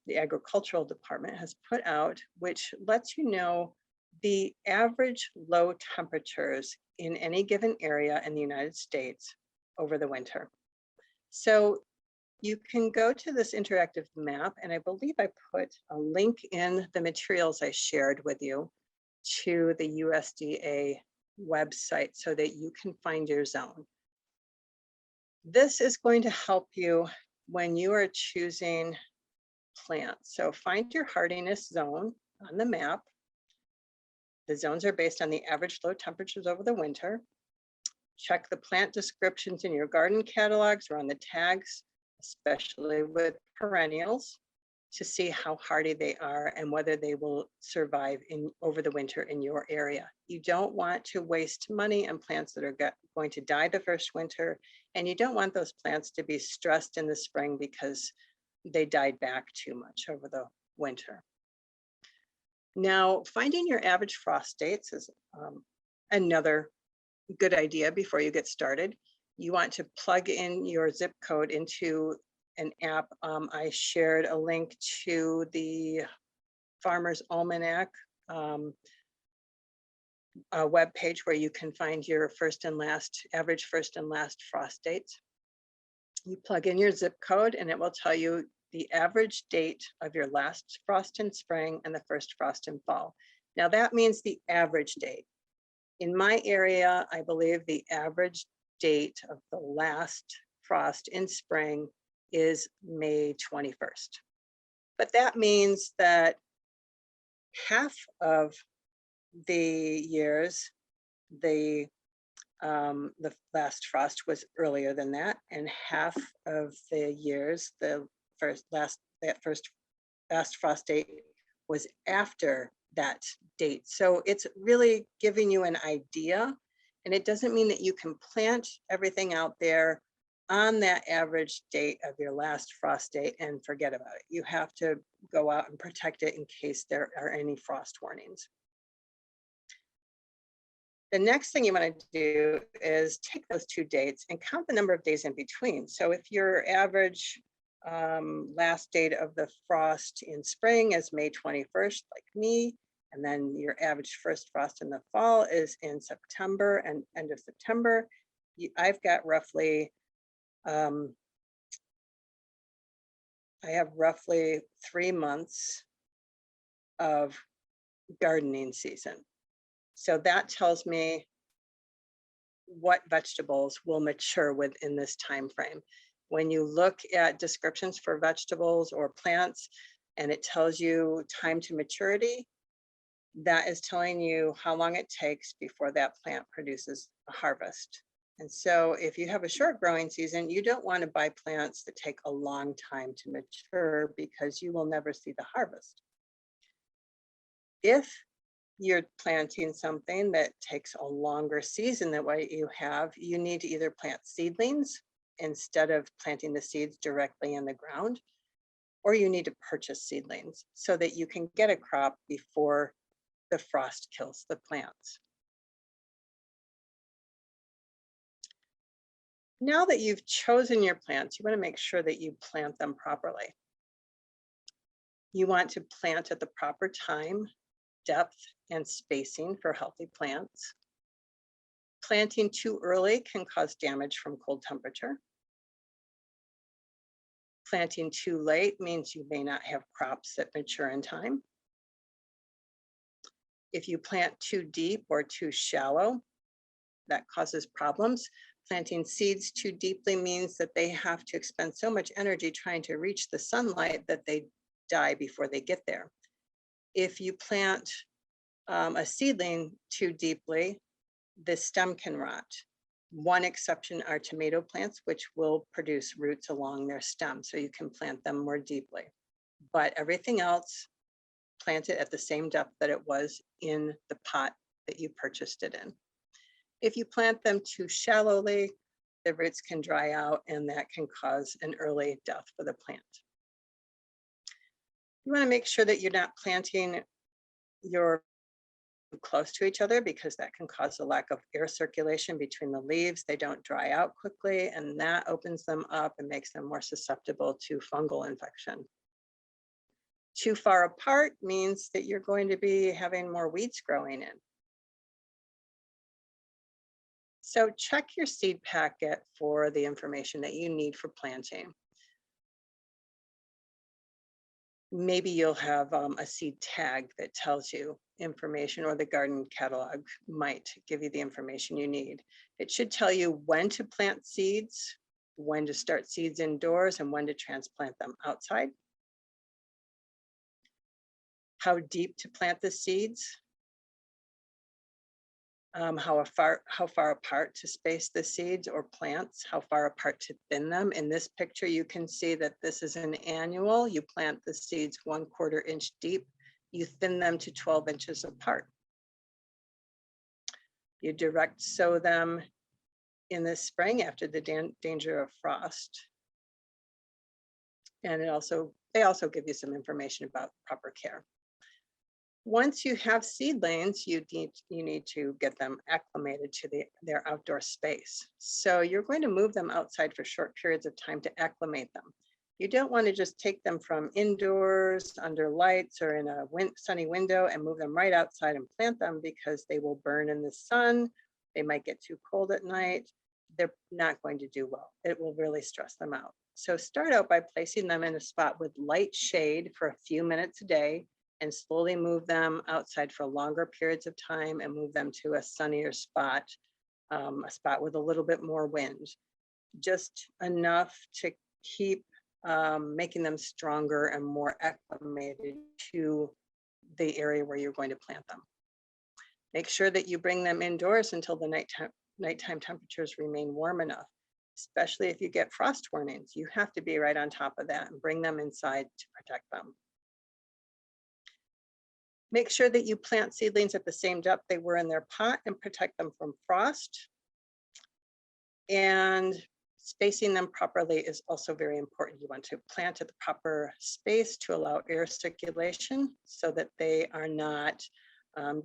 Speaker 2: the agricultural department has put out, which lets you know the average low temperatures in any given area in the United States over the winter. So you can go to this interactive map, and I believe I put a link in the materials I shared with you to the USDA website so that you can find your zone. This is going to help you when you are choosing plants. So find your hardiness zone on the map. The zones are based on the average low temperatures over the winter. Check the plant descriptions in your garden catalogs or on the tags, especially with perennials, to see how hardy they are and whether they will survive over the winter in your area. You don't want to waste money on plants that are going to die the first winter, and you don't want those plants to be stressed in the spring because they died back too much over the winter. Now, finding your average frost dates is another good idea before you get started. You want to plug in your zip code into an app. I shared a link to the Farmer's Almanac web page where you can find your average first and last frost dates. You plug in your zip code and it will tell you the average date of your last frost in spring and the first frost in fall. Now that means the average date. In my area, I believe the average date of the last frost in spring is May 21st. But that means that half of the years, the last frost was earlier than that, and half of the years, that first last frost date was after that date. So it's really giving you an idea, and it doesn't mean that you can plant everything out there on that average date of your last frost date and forget about it. You have to go out and protect it in case there are any frost warnings. The next thing you want to do is take those two dates and count the number of days in between. So if your average last date of the frost in spring is May 21st, like me, and then your average first frost in the fall is in September and end of September, I've got roughly, I have roughly 3 months of gardening season. So that tells me what vegetables will mature within this time frame. When you look at descriptions for vegetables or plants and it tells you time to maturity, that is telling you how long it takes before that plant produces a harvest. And so if you have a short growing season, you don't want to buy plants that take a long time to mature because you will never see the harvest. If you're planting something that takes a longer season than what you have, you need to either plant seedlings instead of planting the seeds directly in the ground. or you need to purchase seedlings so that you can get a crop before the frost kills the plants. Now that you've chosen your plants, you want to make sure that you plant them properly. You want to plant at the proper time, depth, and spacing for healthy plants. Planting too early can cause damage from cold temperature. Planting too late means you may not have crops that mature in time. If you plant too deep or too shallow, that causes problems. Planting seeds too deeply means that they have to expend so much energy trying to reach the sunlight that they die before they get there. If you plant a seedling too deeply, the stem can rot. One exception are tomato plants, which will produce roots along their stem, so you can plant them more deeply. But everything else, plant it at the same depth that it was in the pot that you purchased it in. If you plant them too shallowly, the roots can dry out and that can cause an early death for the plant. You want to make sure that you're not planting your close to each other because that can cause a lack of air circulation between the leaves. They don't dry out quickly and that opens them up and makes them more susceptible to fungal infection. Too far apart means that you're going to be having more weeds growing in. So check your seed packet for the information that you need for planting. Maybe you'll have a seed tag that tells you information, or the garden catalog might give you the information you need. It should tell you when to plant seeds, when to start seeds indoors, and when to transplant them outside. How deep to plant the seeds. How far apart to space the seeds or plants, how far apart to thin them. In this picture, you can see that this is an annual. You plant the seeds 1/4 inch deep. You thin them to 12 inches apart. You direct sow them in the spring after the danger of frost. And they also give you some information about proper care. Once you have seedlings, you need to get them acclimated to their outdoor space. So you're going to move them outside for short periods of time to acclimate them. You don't want to just take them from indoors under lights or in a sunny window and move them right outside and plant them, because they will burn in the sun. They might get too cold at night. They're not going to do well. It will really stress them out. So start out by placing them in a spot with light shade for a few minutes a day, and slowly move them outside for longer periods of time and move them to a sunnier spot, a spot with a little bit more wind, just enough to keep making them stronger and more acclimated to the area where you're going to plant them. Make sure that you bring them indoors until the nighttime temperatures remain warm enough, especially if you get frost warnings. You have to be right on top of that and bring them inside to protect them. Make sure that you plant seedlings at the same depth they were in their pot and protect them from frost. And spacing them properly is also very important. You want to plant at the proper space to allow air circulation so that they are not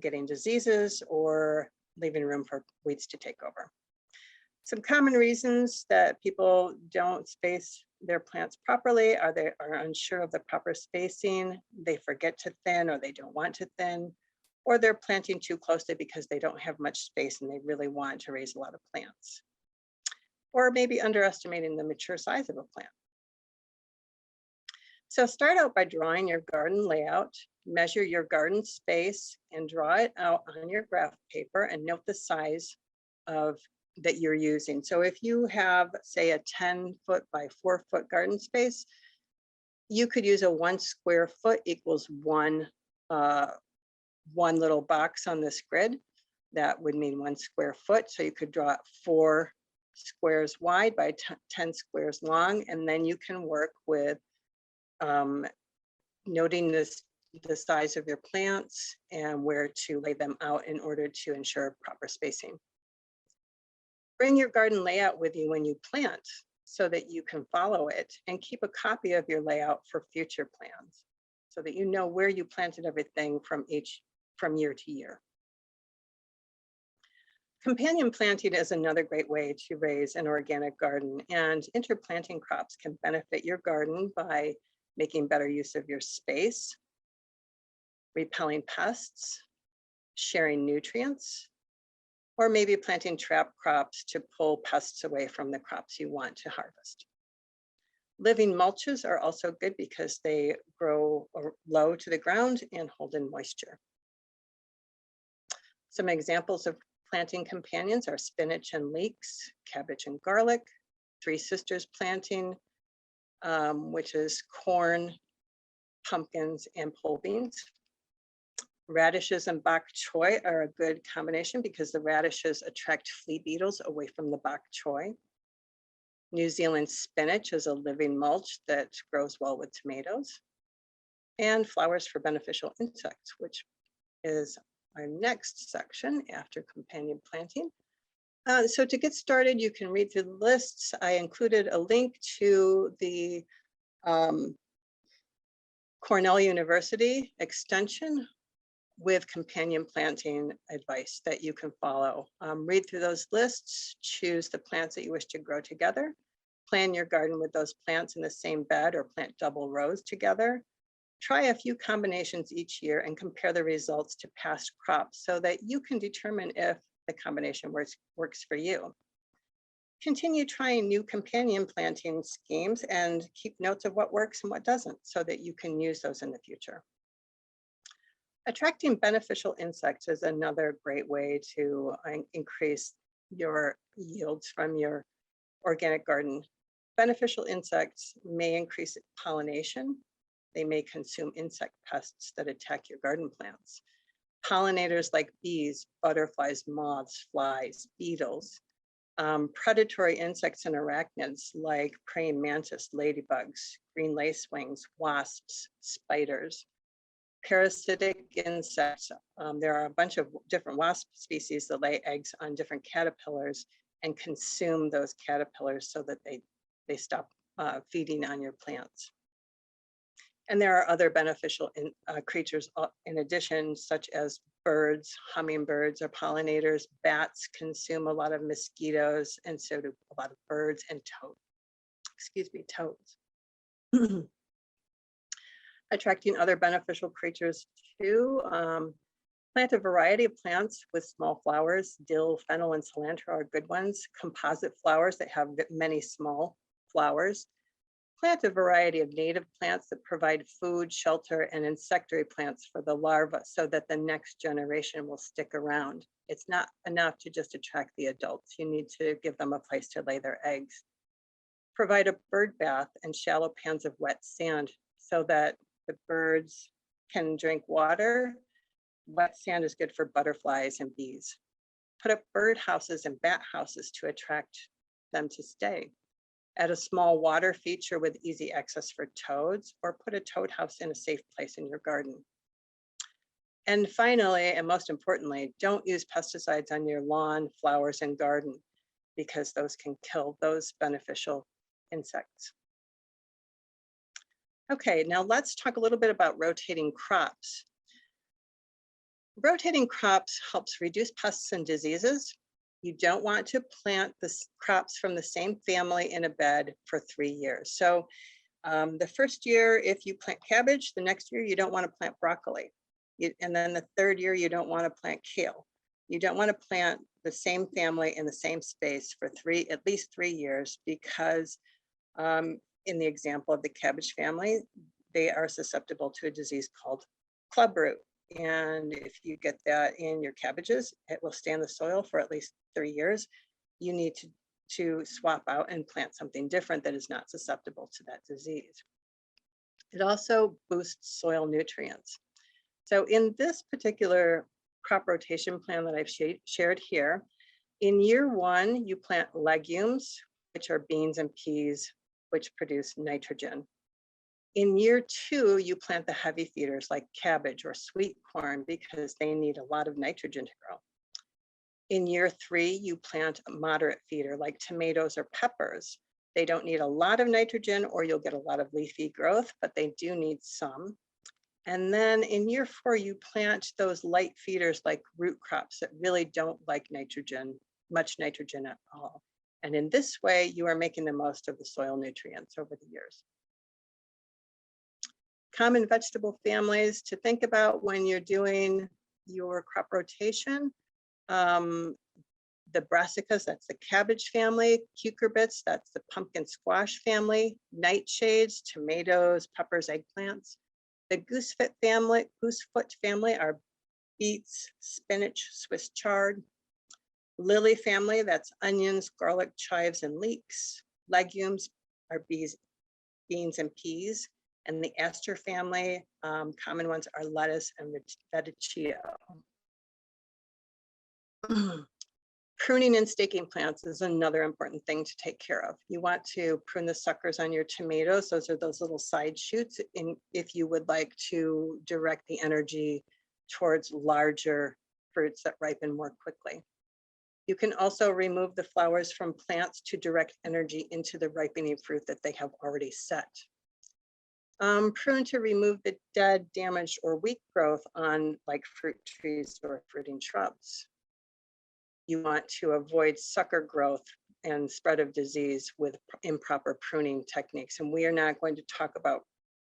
Speaker 2: getting diseases or leaving room for weeds to take over. Some common reasons that people don't space their plants properly are they are unsure of the proper spacing, they forget to thin, or they don't want to thin, or they're planting too closely because they don't have much space and they really want to raise a lot of plants, or maybe underestimating the mature size of a plant. So start out by drawing your garden layout, measure your garden space and draw it out on your graph paper and note the size that you're using. So if you have, say, a 10-foot by 4-foot garden space, you could use a 1 square foot equals one little box on this grid. That would mean 1 square foot. So you could draw 4 squares wide by 10 squares long, and then you can work with noting the size of your plants and where to lay them out in order to ensure proper spacing. Bring your garden layout with you when you plant so that you can follow it, and keep a copy of your layout for future plans so that you know where you planted everything from year to year. Companion planting is another great way to raise an organic garden, and interplanting crops can benefit your garden by making better use of your space, repelling pests, sharing nutrients, or maybe planting trap crops to pull pests away from the crops you want to harvest. Living mulches are also good because they grow low to the ground and hold in moisture. Some examples of planting companions are spinach and leeks, cabbage and garlic, Three Sisters planting, which is corn, pumpkins, and pole beans. Radishes and bok choy are a good combination because the radishes attract flea beetles away from the bok choy. New Zealand spinach is a living mulch that grows well with tomatoes. And flowers for beneficial insects, which is our next section after companion planting. So to get started, you can read through the lists. I included a link to the Cornell University extension with companion planting advice that you can follow. Read through those lists, choose the plants that you wish to grow together, plan your garden with those plants in the same bed or plant double rows together. Try a few combinations each year and compare the results to past crops so that you can determine if the combination works for you. Continue trying new companion planting schemes and keep notes of what works and what doesn't so that you can use those in the future. Attracting beneficial insects is another great way to increase your yields from your organic garden. Beneficial insects may increase pollination. They may consume insect pests that attack your garden plants. Pollinators like bees, butterflies, moths, flies, beetles, predatory insects and arachnids like praying mantis, ladybugs, green lacewings, wasps, spiders. Parasitic insects, there are a bunch of different wasp species that lay eggs on different caterpillars and consume those caterpillars so that they stop feeding on your plants. And there are other beneficial creatures in addition, such as birds, hummingbirds are pollinators, bats consume a lot of mosquitoes, and so do a lot of birds and toads. Attracting other beneficial creatures too. Plant a variety of plants with small flowers. Dill, fennel, and cilantro are good ones. Composite flowers that have many small flowers. Plant a variety of native plants that provide food, shelter, and insectary plants for the larvae so that the next generation will stick around. It's not enough to just attract the adults. You need to give them a place to lay their eggs. Provide a bird bath and shallow pans of wet sand so that the birds can drink water. Wet sand is good for butterflies and bees. Put up bird houses and bat houses to attract them to stay. Add a small water feature with easy access for toads, or put a toad house in a safe place in your garden. And finally, and most importantly, don't use pesticides on your lawn, flowers, and garden because those can kill those beneficial insects. Okay, now let's talk a little bit about rotating crops. Rotating crops helps reduce pests and diseases. You don't want to plant the crops from the same family in a bed for 3 years. So the first year, if you plant cabbage, the next year you don't want to plant broccoli. And then the third year, you don't want to plant kale. You don't want to plant the same family in the same space for at least 3 years because in the example of the cabbage family, they are susceptible to a disease called clubroot. And if you get that in your cabbages, it will stay in the soil for at least 3 years. You need to swap out and plant something different that is not susceptible to that disease. It also boosts soil nutrients. So in this particular crop rotation plan that I've shared here, in year 1, you plant legumes, which are beans and peas, which produce nitrogen. In year 2, you plant the heavy feeders like cabbage or sweet corn because they need a lot of nitrogen to grow. In year 3, you plant a moderate feeder like tomatoes or peppers They don't need a lot of nitrogen or you'll get a lot of leafy growth, but they do need some. And then in year 4, you plant those light feeders like root crops that really don't like nitrogen, much nitrogen at all. And in this way, you are making the most of the soil nutrients over the years. Common vegetable families to think about when you're doing your crop rotation. The brassicas, that's the cabbage family. Cucurbits, that's the pumpkin squash family. Nightshades, tomatoes, peppers, eggplants. The goosefoot family are beets, spinach, Swiss chard. Lily family, that's onions, garlic, chives, and leeks. Legumes are beans and peas. And the aster family, common ones are lettuce and radicchio. Pruning and staking plants is another important thing to take care of. You want to prune the suckers on your tomatoes. Those are those little side shoots. If you would like to direct the energy towards larger fruits that ripen more quickly. You can also remove the flowers from plants to direct energy into the ripening fruit that they have already set. Prune to remove the dead, damaged, or weak growth on like fruit trees or fruiting shrubs. You want to avoid sucker growth and spread of disease with improper pruning techniques. And we are not going to talk about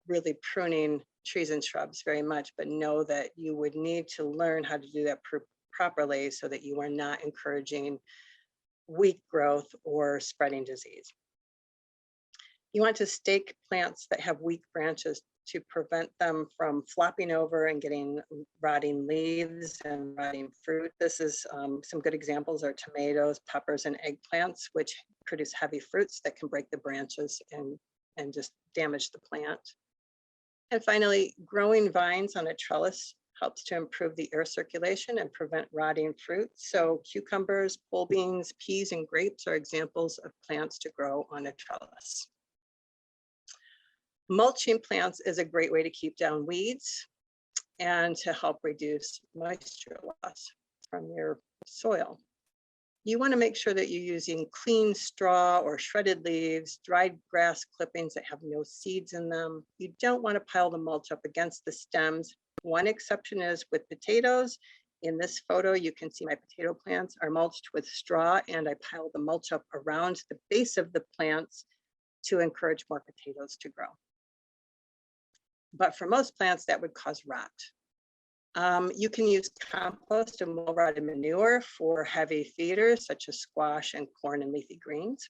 Speaker 2: really pruning trees and shrubs very much, but know that you would need to learn how to do that properly so that you are not encouraging weak growth or spreading disease. You want to stake plants that have weak branches to prevent them from flopping over and getting rotting leaves and rotting fruit. This is some good examples are tomatoes, peppers, and eggplants, which produce heavy fruits that can break the branches and just damage the plant. And finally, growing vines on a trellis helps to improve the air circulation and prevent rotting fruit. So cucumbers, pole beans, peas, and grapes are examples of plants to grow on a trellis. Mulching plants is a great way to keep down weeds and to help reduce moisture loss from your soil. You want to make sure that you're using clean straw or shredded leaves, dried grass clippings that have no seeds in them. You don't want to pile the mulch up against the stems. One exception is with potatoes. In this photo, you can see my potato plants are mulched with straw, and I pile the mulch up around the base of the plants to encourage more potatoes to grow. But for most plants, that would cause rot. You can use compost and well-rotted manure for heavy feeders, such as squash and corn and leafy greens.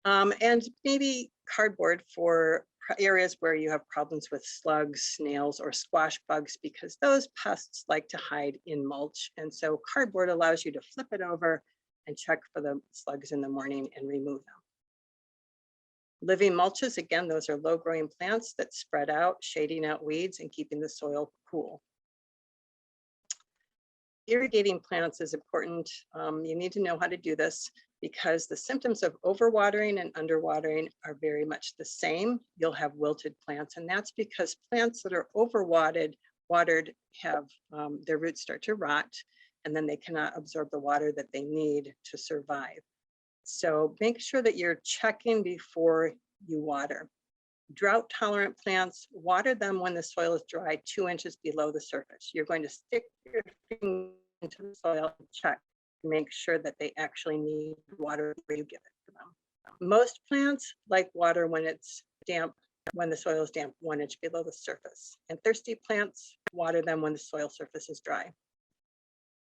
Speaker 2: And maybe cardboard for areas where you have problems with slugs, snails, or squash bugs, because those pests like to hide in mulch. And so cardboard allows you to flip it over and check for the slugs in the morning and remove them. Living mulches, again, those are low-growing plants that spread out, shading out weeds and keeping the soil cool. Irrigating plants is important. You need to know how to do this because the symptoms of overwatering and underwatering are very much the same. You'll have wilted plants, and that's because plants that are watered have their roots start to rot, and then they cannot absorb the water that they need to survive. So make sure that you're checking before you water. Drought tolerant plants, water them when the soil is dry 2 inches below the surface. You're going to stick your finger into the soil and check to make sure that they actually need water before you give it to them. Most plants like water when it's damp, when the soil is damp 1 inch below the surface. And thirsty plants, water them when the soil surface is dry.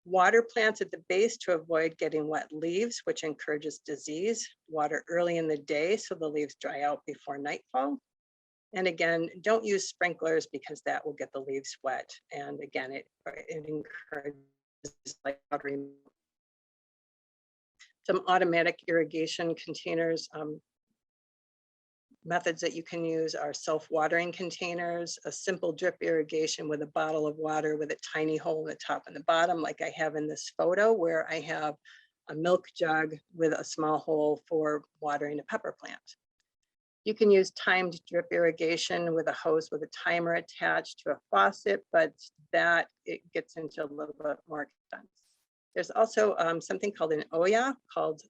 Speaker 2: Water plants at the base to avoid getting wet leaves, which encourages disease. Water early in the day so the leaves dry out before nightfall. And again, don't use sprinklers because that will get the leaves wet. And again, it encourages like watering. Some automatic irrigation containers. Methods that you can use are self-watering containers, a simple drip irrigation with a bottle of water with a tiny hole in the top and the bottom, like I have in this photo where I have a milk jug with a small hole for watering a pepper plant. You can use timed drip irrigation with a hose with a timer attached to a faucet, but that it gets into a little bit more expense. There's also something called an Oya, called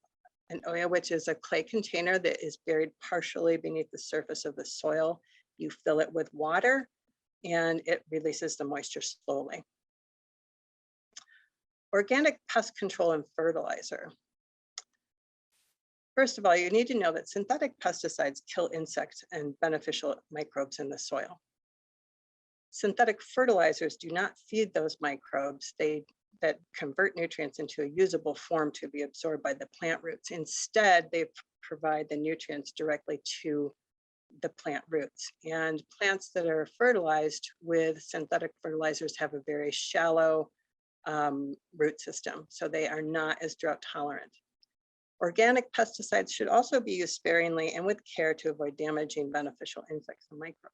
Speaker 2: An oya, which is a clay container that is buried partially beneath the surface of the soil. You fill it with water and it releases the moisture slowly. Organic pest control and fertilizer. First of all, you need to know that synthetic pesticides kill insects and beneficial microbes in the soil. Synthetic fertilizers do not feed those microbes that convert nutrients into a usable form to be absorbed by the plant roots. Instead, they provide the nutrients directly to the plant roots. And plants that are fertilized with synthetic fertilizers have a very shallow root system, so they are not as drought tolerant. Organic pesticides should also be used sparingly and with care to avoid damaging beneficial insects and microbes.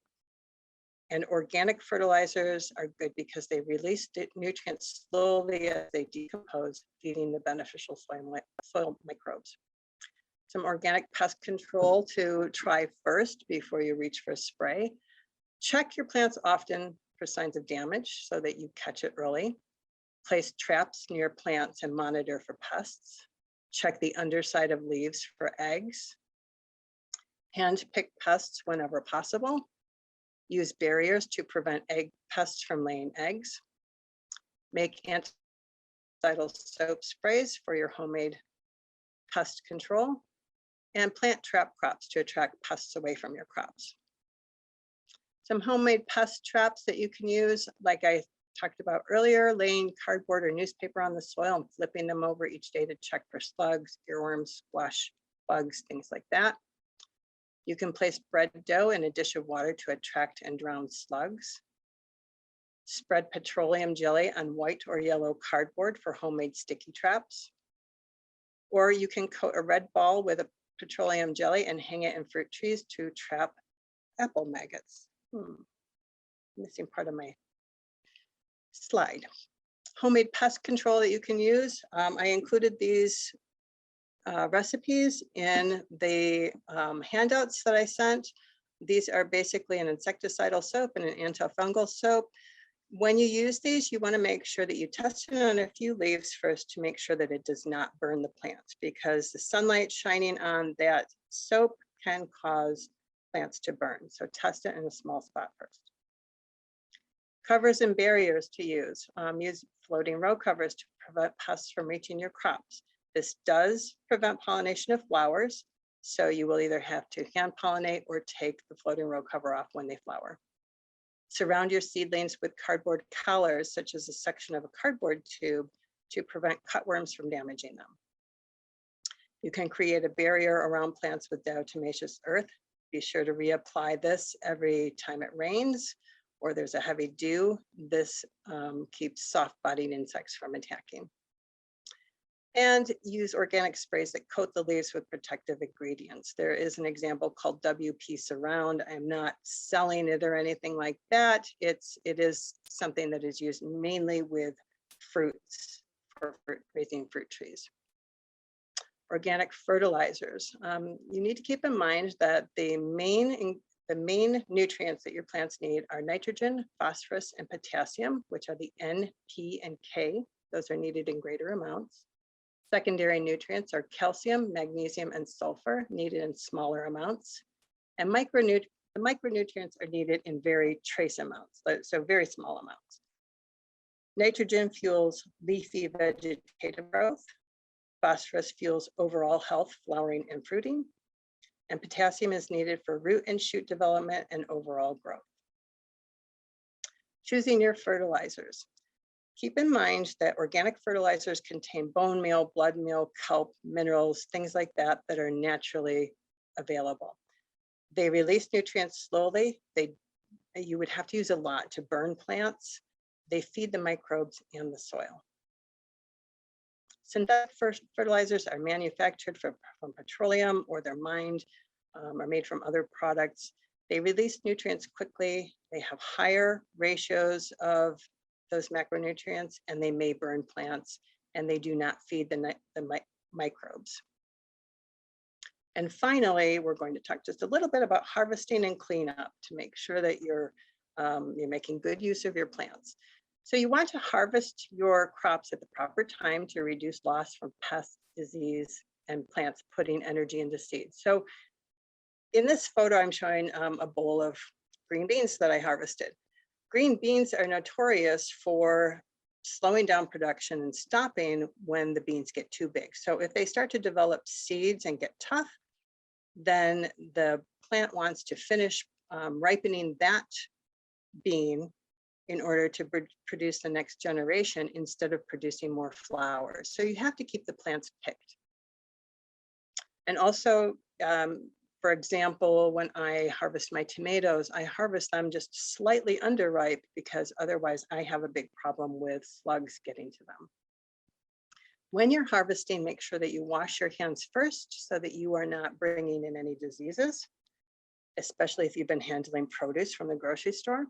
Speaker 2: And organic fertilizers are good because they release nutrients slowly as they decompose, feeding the beneficial soil microbes. Some organic pest control to try first before you reach for a spray. Check your plants often for signs of damage so that you catch it early. Place traps near plants and monitor for pests. Check the underside of leaves for eggs. Hand pick pests whenever possible. Use barriers to prevent egg pests from laying eggs. Make anticidal soap sprays for your homemade pest control. And plant trap crops to attract pests away from your crops. Some homemade pest traps that you can use, like I talked about earlier, laying cardboard or newspaper on the soil and flipping them over each day to check for slugs, earworms, squash bugs, things like that. You can place bread dough in a dish of water to attract and drown slugs. Spread petroleum jelly on white or yellow cardboard for homemade sticky traps. Or you can coat a red ball with a petroleum jelly and hang it in fruit trees to trap apple maggots. Missing part of my slide. Homemade pest control that you can use. I included these recipes in the handouts that I sent. These are basically an insecticidal soap and an antifungal soap. When you use these, you want to make sure that you test it on a few leaves first to make sure that it does not burn the plants, because the sunlight shining on that soap can cause plants to burn. So test it in a small spot first. Covers and barriers to use. Use floating row covers to prevent pests from reaching your crops. This does prevent pollination of flowers, so you will either have to hand pollinate or take the floating row cover off when they flower. Surround your seedlings with cardboard collars, such as a section of a cardboard tube, to prevent cutworms from damaging them. You can create a barrier around plants with diatomaceous earth. Be sure to reapply this every time it rains or there's a heavy dew. This keeps soft-bodied insects from attacking. And use organic sprays that coat the leaves with protective ingredients. There is an example called WP Surround. I'm not selling it or anything like that. It is something that is used mainly with fruits for raising fruit trees. Organic fertilizers. You need to keep in mind that the main nutrients that your plants need are nitrogen, phosphorus, and potassium, which are the N, P, and K. Those are needed in greater amounts. Secondary nutrients are calcium, magnesium, and sulfur, needed in smaller amounts. And the micronutrients are needed in very trace amounts, so very small amounts. Nitrogen fuels leafy vegetative growth. Phosphorus fuels overall health, flowering, and fruiting. And potassium is needed for root and shoot development and overall growth. Choosing your fertilizers. Keep in mind that organic fertilizers contain bone meal, blood meal, kelp, minerals, things like that that are naturally available. They release nutrients slowly. You would have to use a lot to burn plants. They feed the microbes and the soil. Synthetic fertilizers are manufactured from petroleum, or they're mined, are made from other products. They release nutrients quickly. They have higher ratios of those macronutrients, and they may burn plants, and they do not feed the microbes. And finally, we're going to talk just a little bit about harvesting and cleanup to make sure that you're making good use of your plants. So you want to harvest your crops at the proper time to reduce loss from pests, disease, and plants putting energy into seeds. So in this photo, I'm showing a bowl of green beans that I harvested. Green beans are notorious for slowing down production and stopping when the beans get too big. So if they start to develop seeds and get tough, then the plant wants to finish ripening that bean in order to produce the next generation instead of producing more flowers. So you have to keep the plants picked. And also, for example, when I harvest my tomatoes, I harvest them just slightly underripe because otherwise I have a big problem with slugs getting to them. When you're harvesting, make sure that you wash your hands first so that you are not bringing in any diseases, especially if you've been handling produce from the grocery store.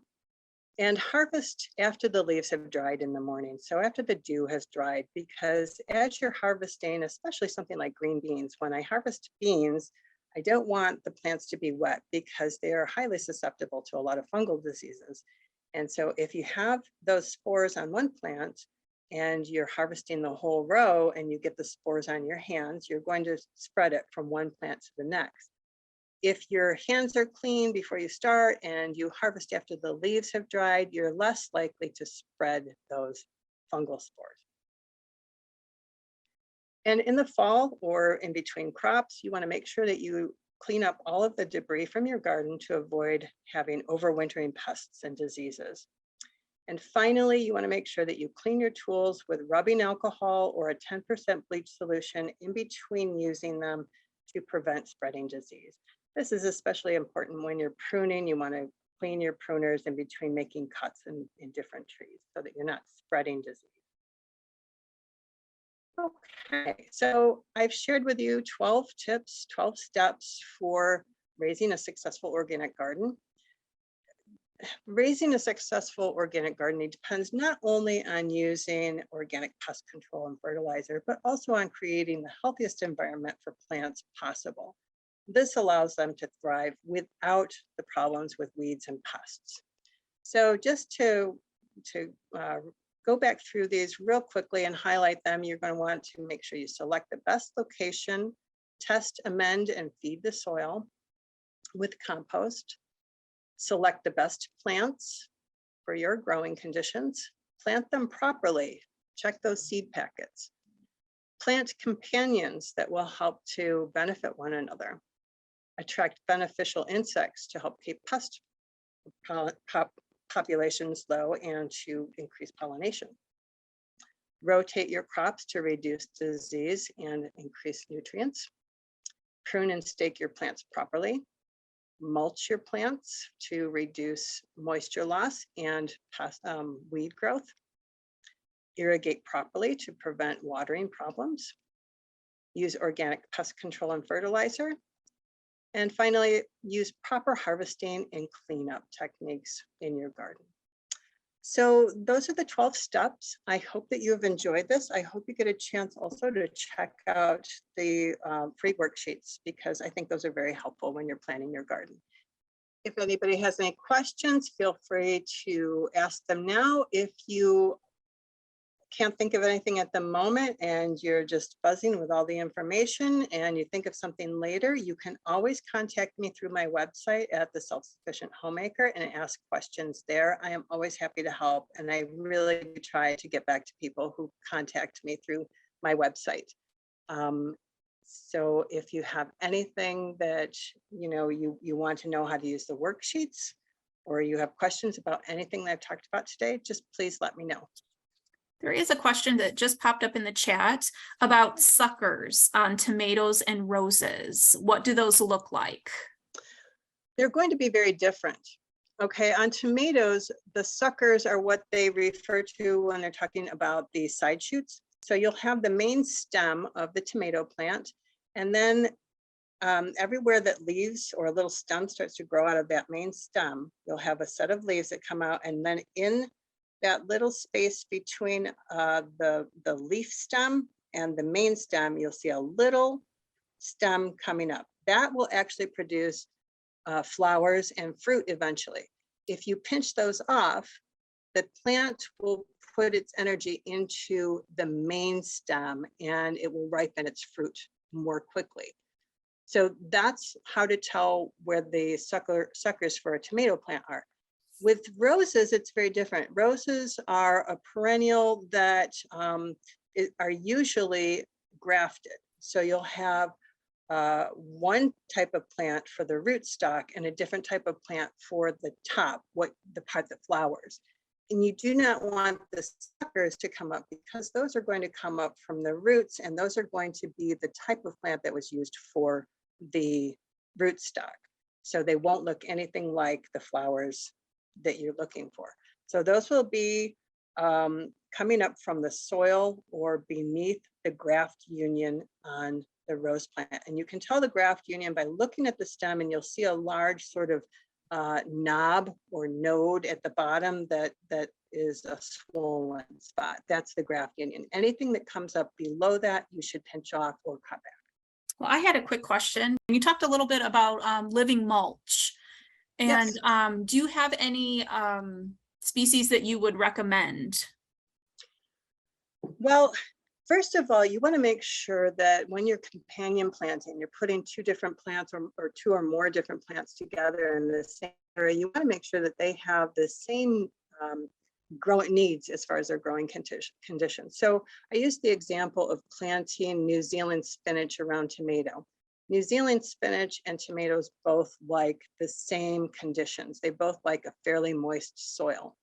Speaker 2: And harvest after the leaves have dried in the morning. So after the dew has dried, because as you're harvesting, especially something like green beans, when I harvest beans, I don't want the plants to be wet because they are highly susceptible to a lot of fungal diseases. And so if you have those spores on one plant and you're harvesting the whole row and you get the spores on your hands, you're going to spread it from one plant to the next. If your hands are clean before you start and you harvest after the leaves have dried, you're less likely to spread those fungal spores. And in the fall or in between crops, you want to make sure that you clean up all of the debris from your garden to avoid having overwintering pests and diseases. And finally, you want to make sure that you clean your tools with rubbing alcohol or a 10% bleach solution in between using them to prevent spreading disease. This is especially important when you're pruning. You want to clean your pruners in between making cuts in different trees so that you're not spreading disease. Okay, so I've shared with you 12 tips, 12 steps for raising a successful organic garden. Raising a successful organic garden depends not only on using organic pest control and fertilizer, but also on creating the healthiest environment for plants possible. This allows them to thrive without the problems with weeds and pests. So just to go back through these real quickly and highlight them, you're going to want to make sure you select the best location, test, amend, and feed the soil with compost. Select the best plants for your growing conditions. Plant them properly. Check those seed packets. Plant companions that will help to benefit one another. Attract beneficial insects to help keep pest populations low and to increase pollination. Rotate your crops to reduce disease and increase nutrients. Prune and stake your plants properly. Mulch your plants to reduce moisture loss and weed growth. Irrigate properly to prevent watering problems. Use organic pest control and fertilizer. And finally, use proper harvesting and cleanup techniques in your garden. So those are the 12 steps. I hope that you have enjoyed this. I hope you get a chance also to check out the free worksheets because I think those are very helpful when you're planning your garden. If anybody has any questions, feel free to ask them now. If you can't think of anything at the moment and you're just buzzing with all the information and you think of something later, you can always contact me through my website at the Self-Sufficient Homemaker and ask questions there. I am always happy to help, and I really try to get back to people who contact me through my website. So if you have anything that you want to know how to use the worksheets, or you have questions about anything that I've talked about today, just please let me know.
Speaker 1: There is a question that just popped up in the chat about suckers on tomatoes and roses. What do those look like?
Speaker 2: They're going to be very different. Okay, on tomatoes, the suckers are what they refer to when they're talking about the side shoots. So you'll have the main stem of the tomato plant, and then everywhere that leaves or a little stem starts to grow out of that main stem, you'll have a set of leaves that come out, and then in that little space between the leaf stem and the main stem, you'll see a little stem coming up. That will actually produce flowers and fruit eventually. If you pinch those off, the plant will put its energy into the main stem and it will ripen its fruit more quickly. So that's how to tell where the suckers for a tomato plant are. With roses, it's very different. Roses are a perennial that are usually grafted. So you'll have one type of plant for the rootstock and a different type of plant for the top, the part that flowers. And you do not want the suckers to come up because those are going to come up from the roots, and those are going to be the type of plant that was used for the rootstock. So they won't look anything like the flowers that you're looking for. So those will be coming up from the soil or beneath the graft union on the rose plant. And you can tell the graft union by looking at the stem, and you'll see a large sort of knob or node at the bottom that is a swollen spot. That's the graft union. Anything that comes up below that, you should pinch off or cut back.
Speaker 1: Well, I had a quick question. You talked a little bit about living mulch. And
Speaker 2: Yes.
Speaker 1: do you have any species that you would recommend?
Speaker 2: Well, first of all, you want to make sure that when you're companion planting, you're putting two different plants or two or more different plants together in the same area, you want to make sure that they have the same growing needs as far as their growing conditions. So I used the example of planting New Zealand spinach around tomato. New Zealand spinach and tomatoes both like the same conditions. They both like a fairly moist soil.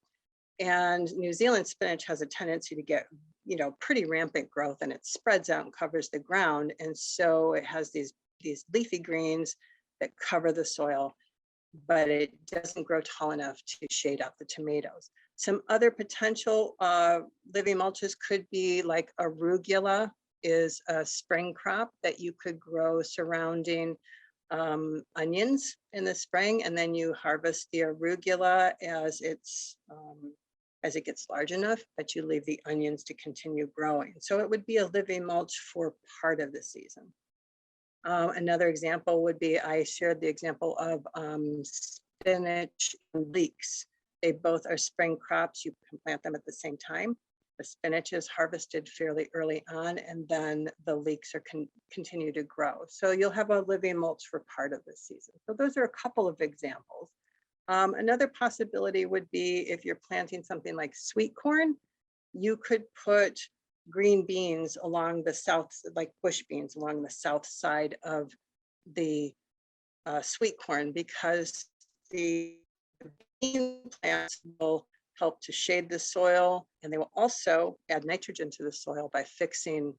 Speaker 2: And New Zealand spinach has a tendency to get, pretty rampant growth, and it spreads out and covers the ground. And so it has these leafy greens that cover the soil, but it doesn't grow tall enough to shade out the tomatoes. Some other potential living mulches could be like arugula is a spring crop that you could grow surrounding onions in the spring, and then you harvest the arugula as it gets large enough, but you leave the onions to continue growing. So it would be a living mulch for part of the season. Another example would be, I shared the example of spinach and leeks. They both are spring crops. You can plant them at the same time. The spinach is harvested fairly early on, and then the leeks are continue to grow. So you'll have a living mulch for part of the season. So those are a couple of examples. Another possibility would be if you're planting something like sweet corn, you could put green beans along the south, like bush beans along the south side of the sweet corn, because the bean plants will help to shade the soil, and they will also add nitrogen to the soil by fixing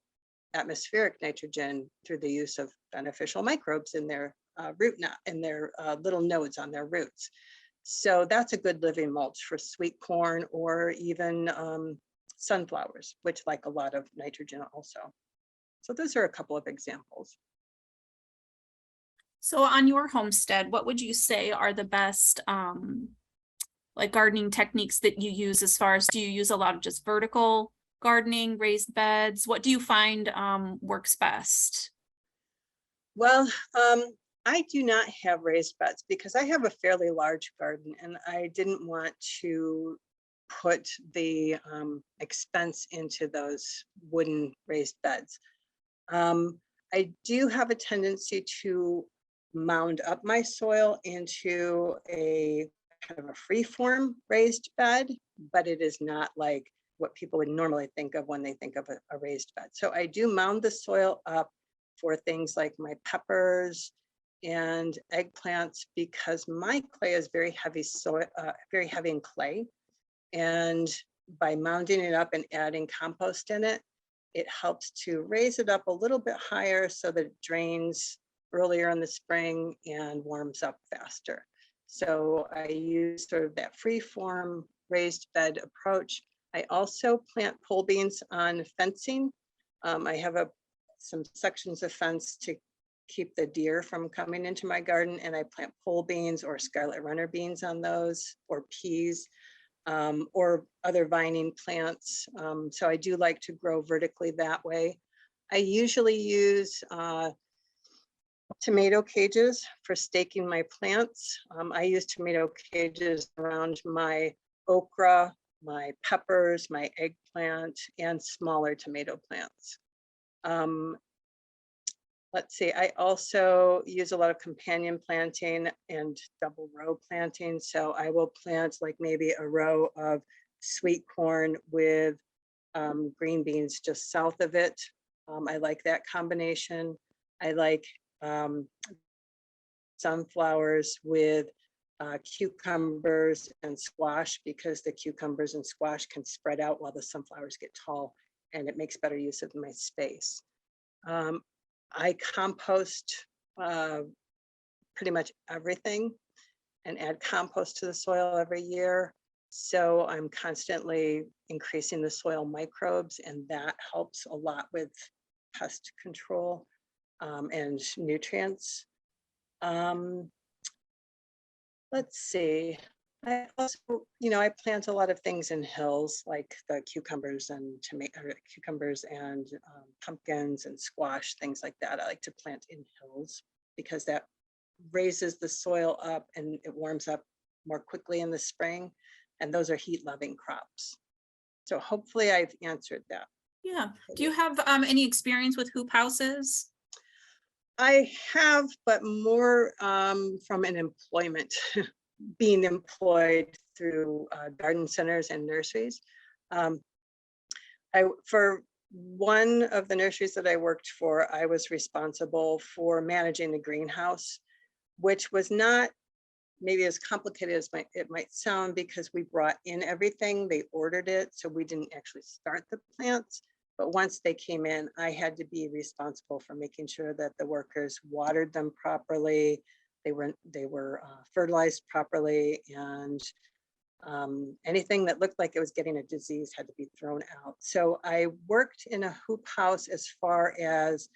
Speaker 2: atmospheric nitrogen through the use of beneficial microbes in their little nodes on their roots. So that's a good living mulch for sweet corn, or even sunflowers, which like a lot of nitrogen also. So those are a couple of examples.
Speaker 1: So on your homestead, what would you say are the best like gardening techniques that you use? As far as, do you use a lot of just vertical gardening, raised beds? What do you find works best?
Speaker 2: Well, I do not have raised beds because I have a fairly large garden, and I didn't want to put the expense into those wooden raised beds. I do have a tendency to mound up my soil into a kind of a free-form raised bed, but it is not like what people would normally think of when they think of a raised bed. So I do mound the soil up for things like my peppers and eggplants, because my clay is very heavy soil, very heavy in clay. And by mounding it up and adding compost in it, it helps to raise it up a little bit higher so that it drains earlier in the spring and warms up faster. So I use sort of that free form raised bed approach. I also plant pole beans on fencing. I have some sections of fence to keep the deer from coming into my garden, and I plant pole beans or scarlet runner beans on those, or peas, or other vining plants. So I do like to grow vertically that way. I usually use tomato cages for staking my plants. I use tomato cages around my okra, my peppers, my eggplant, and smaller tomato plants. let's see, I also use a lot of companion planting and double row planting. So I will plant like maybe a row of sweet corn with green beans just south of it. I like that combination. I like sunflowers with cucumbers and squash, because the cucumbers and squash can spread out while the sunflowers get tall, and it makes better use of my space. I compost pretty much everything and add compost to the soil every year. So I'm constantly increasing the soil microbes, and that helps a lot with pest control and nutrients. Let's see. I also, I plant a lot of things in hills, like the cucumbers and cucumbers and pumpkins and squash, things like that. I like to plant in hills because that raises the soil up and it warms up more quickly in the spring. And those are heat-loving crops. So hopefully I've answered that.
Speaker 1: Yeah. Do you have any experience with hoop houses?
Speaker 2: I have, but more from an employment, being employed through garden centers and nurseries. For one of the nurseries that I worked for, I was responsible for managing the greenhouse, which was not maybe as complicated as it might sound, because we brought in everything, they ordered it, so we didn't actually start the plants. But once they came in, I had to be responsible for making sure that the workers watered them properly, they were fertilized properly, and anything that looked like it was getting a disease had to be thrown out. So I worked in a hoop house as far as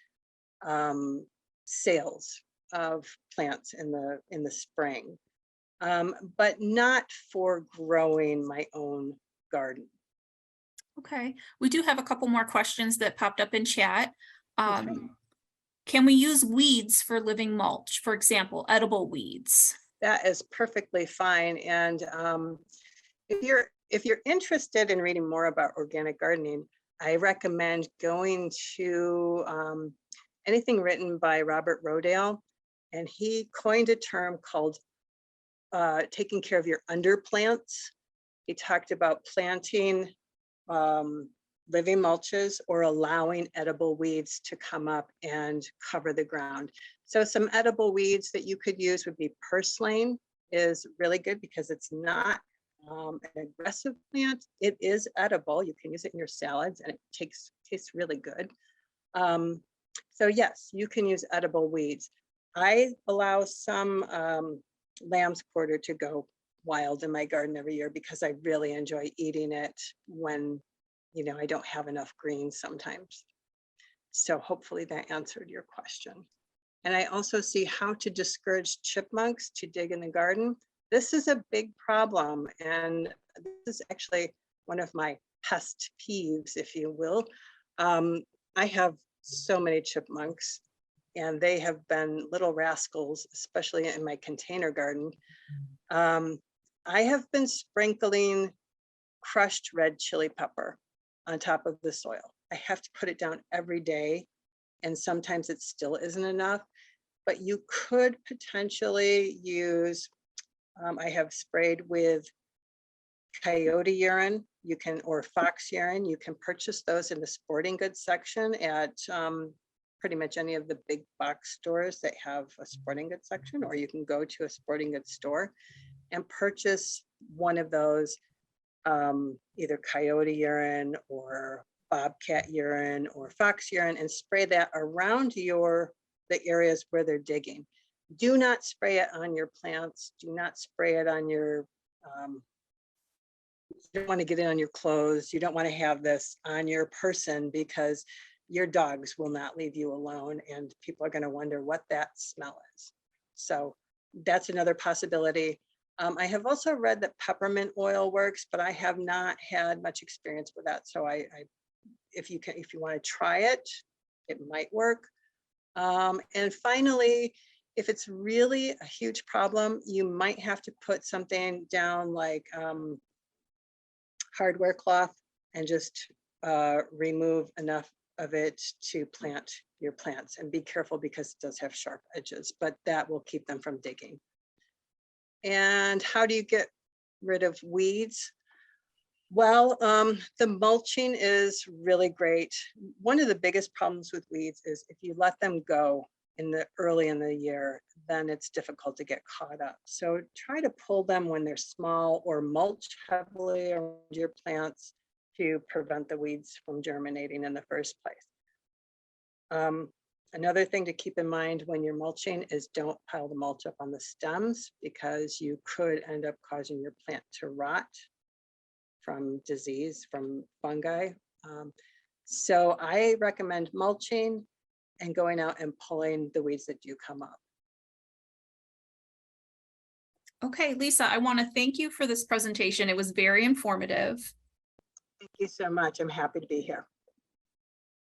Speaker 2: sales of plants in the spring, but not for growing my own garden.
Speaker 1: Okay, we do have a couple more questions that popped up in chat.
Speaker 2: Okay.
Speaker 1: Can we use weeds for living mulch? For example, edible weeds?
Speaker 2: That is perfectly fine. And if you're interested in reading more about organic gardening, I recommend going to anything written by Robert Rodale. And he coined a term called taking care of your underplants. He talked about planting living mulches or allowing edible weeds to come up and cover the ground. So some edible weeds that you could use would be purslane, is really good because it's not an aggressive plant. It is edible. You can use it in your salads and it tastes really good. So yes, you can use edible weeds. I allow some lamb's quarter to go wild in my garden every year because I really enjoy eating it when I don't have enough greens sometimes. So hopefully that answered your question. And I also see how to discourage chipmunks to dig in the garden. This is a big problem, and this is actually one of my pest peeves, if you will. I have so many chipmunks, and they have been little rascals, especially in my container garden. I have been sprinkling crushed red chili pepper on top of the soil. I have to put it down every day, and sometimes it still isn't enough, but you could potentially use, I have sprayed with coyote urine, or fox urine. You can purchase those in the sporting goods section at pretty much any of the big box stores that have a sporting goods section, or you can go to a sporting goods store and purchase one of those, either coyote urine or bobcat urine or fox urine, and spray that around the areas where they're digging. Do not spray it on your plants. Do not spray it on your, you don't want to get it on your clothes. You don't want to have this on your person, because your dogs will not leave you alone, and people are going to wonder what that smell is. So that's another possibility. I have also read that peppermint oil works, but I have not had much experience with that. So if you want to try it, it might work. And finally, if it's really a huge problem, you might have to put something down like hardware cloth and just remove enough of it to plant your plants, and be careful because it does have sharp edges, but that will keep them from digging. And how do you get rid of weeds? Well, the mulching is really great. One of the biggest problems with weeds is if you let them go early in the year, then it's difficult to get caught up. So try to pull them when they're small, or mulch heavily around your plants to prevent the weeds from germinating in the first place. Another thing to keep in mind when you're mulching is don't pile the mulch up on the stems, because you could end up causing your plant to rot from disease, from fungi. So I recommend mulching and going out and pulling the weeds that do come up.
Speaker 1: Okay, Lisa, I want to thank you for this presentation. It was very informative.
Speaker 2: Thank you so much. I'm happy to be here.